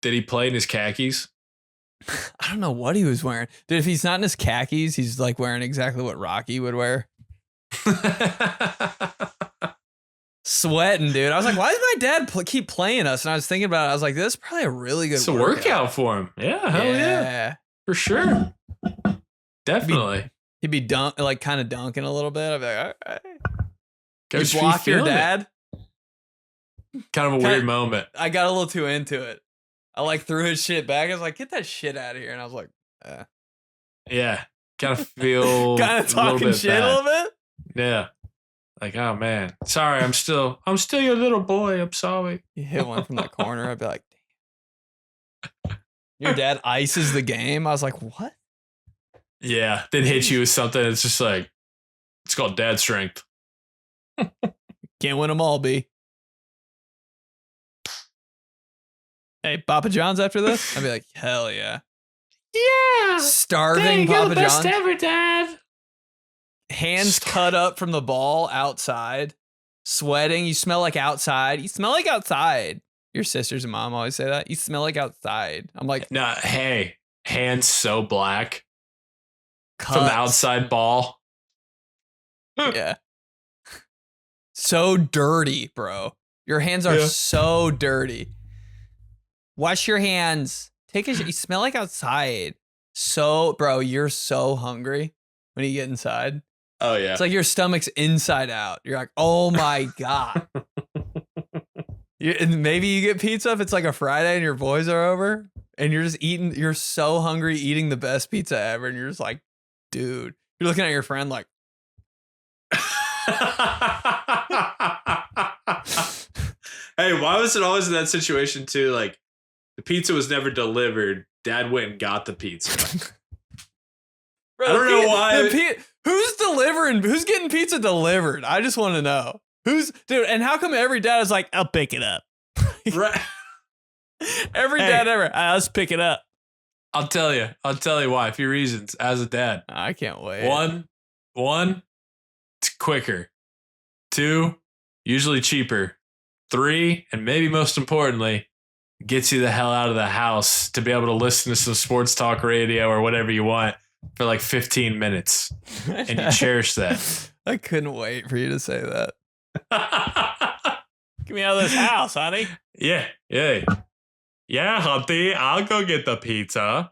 Did he play in his khakis? I don't know what he was wearing. Dude, if he's not in his khakis, he's like wearing exactly what Rocky would wear. Sweating, dude. I was like, why does my dad keep playing us? And I was thinking about it. I was like, this is probably a really good workout for him. Yeah, hell yeah. For sure. Definitely. He'd be kind of dunking a little bit. I'd be like, all right. You block your dad? Kind of a weird moment. I got a little too into it. I like threw his shit back. I was like, get that shit out of here. And I was like, yeah. Kind of feel kind of talking shit a little bit. Yeah. Like, oh man. Sorry, I'm still your little boy. I'm sorry. You hit one from that corner. I'd be like, damn. Your dad ices the game. I was like, what? Yeah. Then hit you with something. It's just like, it's called dad strength. Can't win them all, B. Hey, Papa John's after this? I'd be like, hell yeah. Yeah. Starving Papa John's. Best ever, Dad. Hands cut up from the ball outside. Sweating. You smell like outside. You smell like outside. Your sisters and mom always say that. You smell like outside. I'm like, no, hey, hands so black. Cuts. From the outside ball. Yeah. So dirty, bro. Your hands are so dirty. Wash your hands. You smell like outside. So, bro, you're so hungry when you get inside. Oh, yeah. It's like your stomach's inside out. You're like, oh my God. And maybe you get pizza if it's like a Friday and your boys are over and you're just eating. You're so hungry eating the best pizza ever. And you're just like, dude, you're looking at your friend like, hey, why was it always in that situation too? Like the pizza was never delivered. Dad went and got the pizza. bro, I don't know why. Who's delivering? Who's getting pizza delivered? I just want to know. Dude, and how come every dad is like, I'll pick it up? Right. Every dad ever, let's pick it up. I'll tell you why. A few reasons as a dad. I can't wait. One, it's quicker. 2, usually cheaper. 3, and maybe most importantly, gets you the hell out of the house to be able to listen to some sports talk radio or whatever you want for like 15 minutes. And you cherish that. I couldn't wait for you to say that. Get me out of this house, honey. Yeah, Hunty, I'll go get the pizza.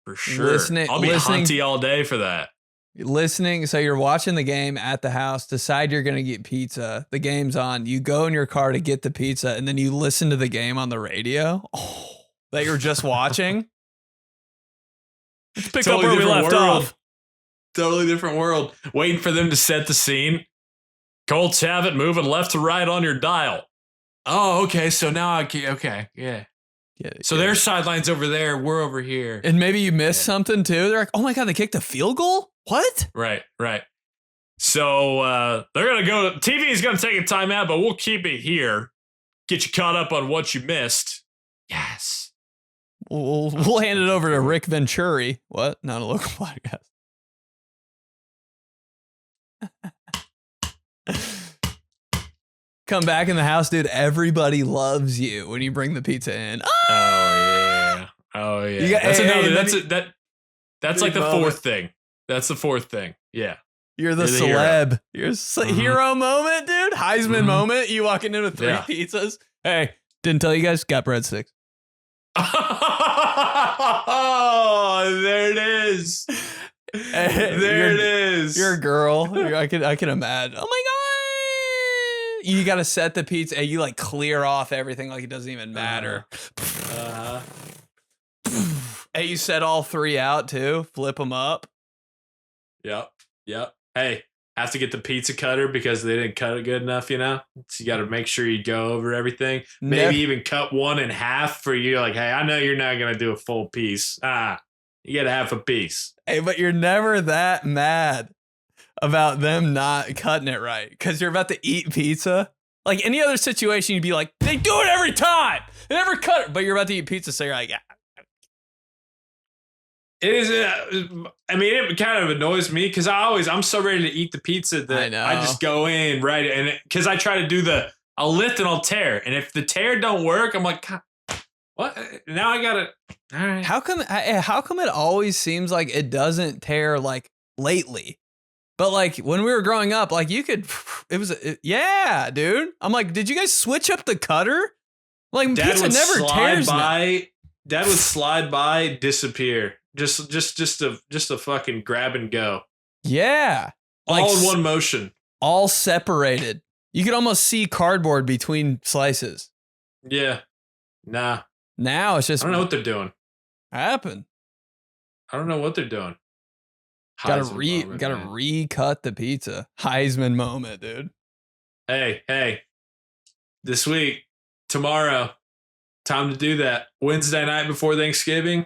For sure. I'll be Hunty all day for that. Listening, so you're watching the game at the house, decide you're going to get pizza. The game's on. You go in your car to get the pizza, and then you listen to the game on the radio that you're just watching. Let's pick up where we left off. Totally different world. Waiting for them to set the scene. Colts have it moving left to right on your dial. Oh, okay. So now yeah. So their sideline's over there. We're over here. And maybe you missed something too. They're like, oh my God, they kicked a field goal? What? Right. So they're going to go. TV's going to take a timeout, but we'll keep it here. Get you caught up on what you missed. Yes. We'll hand it over to Rick Venturi. What? Not a local podcast. Come back in the house, dude. Everybody loves you when you bring the pizza in. Oh yeah. That's like the fourth thing. That's the fourth thing. Yeah. You're the celeb. You're hero moment, dude. Heisman moment. You walking in with 3 pizzas. Hey, didn't tell you guys. Got breadsticks. Oh, there it is. There it is. You're a girl. I can imagine. Oh my God. You got to set the pizza and you like clear off everything like it doesn't even matter. Hey, you set all 3 out too. Flip them up. Yep. Hey, have to get the pizza cutter because they didn't cut it good enough, you know? So you got to make sure you go over everything. Maybe even cut one in half for you. Like, hey, I know you're not going to do a full piece. You get a half a piece. Hey, but you're never that mad about them not cutting it right because you're about to eat pizza. Like any other situation, you'd be like, they do it every time. They never cut it. But you're about to eat pizza, so you're like, It is. It kind of annoys me because I'm so ready to eat the pizza that I just go in right, and because I try to do I'll lift and I'll tear, and if the tear don't work, I'm like, God, what? Now I gotta. All right. How come it always seems like it doesn't tear like lately? But like when we were growing up, like you could, yeah, dude. I'm like, did you guys switch up the cutter? Like pizza never tears. Dad would slide by, disappear. Just a fucking grab and go. Yeah. Like all in one motion. All separated. You could almost see cardboard between slices. Yeah. Nah. Now it's just. I don't know what they're doing. Happen. I don't know what they're doing. Gotta recut the pizza. Heisman moment, dude. Hey. This week, tomorrow, time to do that. Wednesday night before Thanksgiving.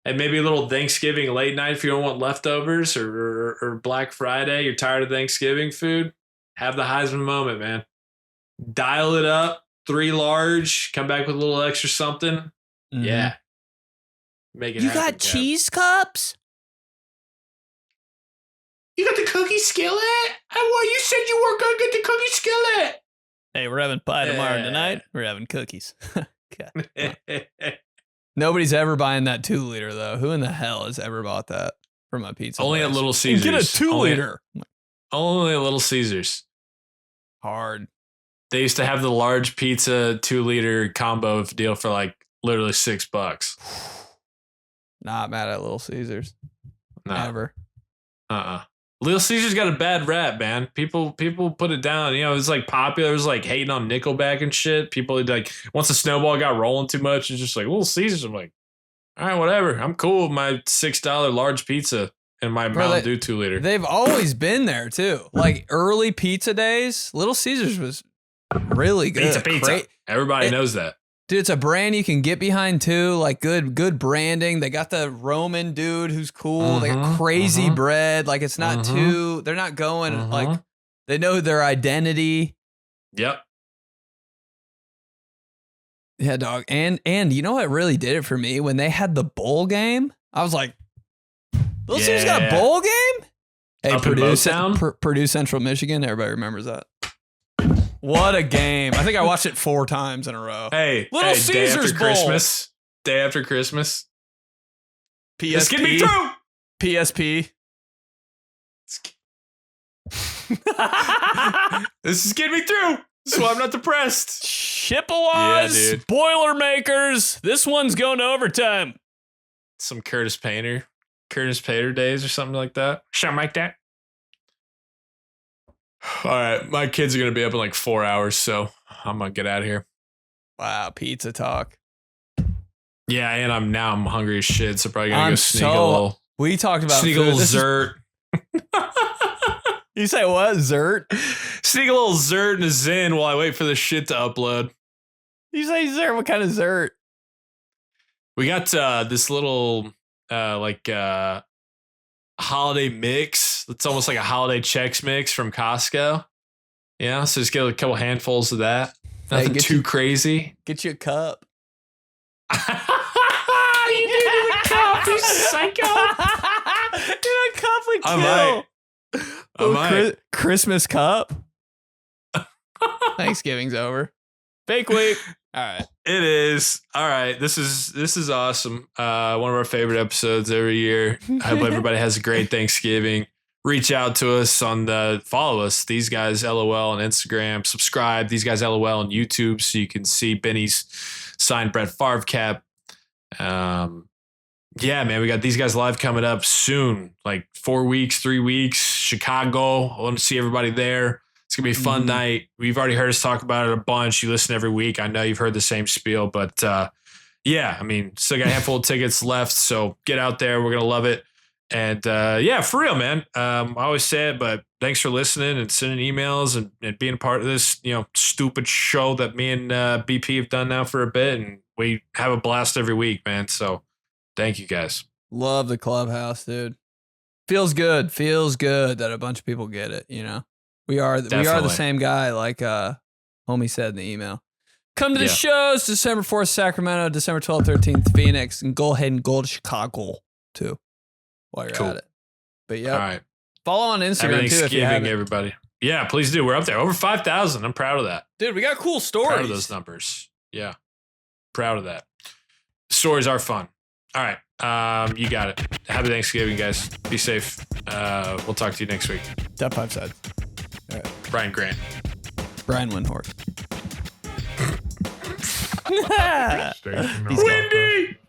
And maybe a little Thanksgiving late night if you don't want leftovers or Black Friday. You're tired of Thanksgiving food. Have the Heisman moment, man. Dial it up. 3 large. Come back with a little extra something. Mm-hmm. Yeah. Make it happen. You got cheese cups? You got the cookie skillet? You said you were going to get the cookie skillet. Hey, we're having pie tomorrow tonight. We're having cookies. Nobody's ever buying that 2-liter though. Who in the hell has ever bought that from a pizza Only place? at Little Caesars. Get a 2-liter. Only at Little Caesars. Hard. They used to have the large pizza 2-liter combo deal for like literally $6. Not mad at Little Caesars. No. Ever. Little Caesars got a bad rap, man. People put it down. You know, it was like popular. It was like hating on Nickelback and shit. People like once the snowball got rolling too much, it's just like Little Caesars. I'm like, all right, whatever. I'm cool with my $6 large pizza and my Mountain Dew 2 liter. They've always been there too. Like early pizza days, Little Caesars was really good. Pizza. Everybody knows that. Dude, it's a brand you can get behind too. Like good branding. They got the Roman dude who's cool. They got crazy bread. Like it's not too. They're not going like they know their identity. Yep. Yeah, dog. And you know what really did it for me when they had the bowl game? I was like, Little Caesars got a bowl game. Hey, Purdue Central Michigan. Everybody remembers that. What a game. I think I watched it 4 times in a row. Hey, Little Caesars Bowl. Day after Christmas. PSP. This get me through. PSP. This is getting me through. So I'm not depressed. Chippewas, Boilermakers. This one's going to overtime. Some Curtis Painter days or something like that. Something like that. All right, my kids are going to be up in like 4 hours, so I'm going to get out of here. Wow, pizza talk. Yeah, and I'm hungry as shit, so probably going to go sneak a little. We talked about sneak a little Zert. You say what? Zert? Sneak a little Zert and a Zen while I wait for the shit to upload. You say Zert? What kind of Zert? We got this little holiday mix. It's almost like a holiday Chex Mix from Costco. Yeah, so just get a couple handfuls of that. Nothing too crazy. Get you a cup. You did it with a cup, you psycho. In a cup would kill. I might. Christmas cup. Thanksgiving's over. Fake week. All right. It is. All right. This is awesome. One of our favorite episodes every year. I hope everybody has a great Thanksgiving. Reach out to us follow us, These Guys LOL on Instagram. Subscribe, These Guys LOL on YouTube so you can see Benny's signed Brett Favre cap. Yeah, man, we got These Guys Live coming up soon. Like 4 weeks, 3 weeks. Chicago. I want to see everybody there. It's going to be a fun night. We've already heard us talk about it a bunch. You listen every week. I know you've heard the same spiel, but yeah, I mean, still got a handful of tickets left. So get out there. We're going to love it. And yeah, for real, man. I always say it, but thanks for listening and sending emails and being a part of this, stupid show that me and BP have done now for a bit. And we have a blast every week, man. So thank you guys. Love the clubhouse, dude. Feels good that a bunch of people get it, We are the same guy, like homie said in the email. Come to the shows, December 4th, Sacramento, December 12th, 13th, Phoenix, and go ahead and go to Chicago, too, while you're at it. But yeah, all right. Follow on Instagram, too, if you haven't. Everybody. Yeah, please do. We're up there. Over 5,000. I'm proud of that. Dude, we got cool stories. Proud of those numbers. Yeah. Proud of that. Stories are fun. All right. You got it. Happy Thanksgiving, guys. Be safe. We'll talk to you next week. Top 5 sides. All right. Brian Grant. Brian Windhorst. Windy!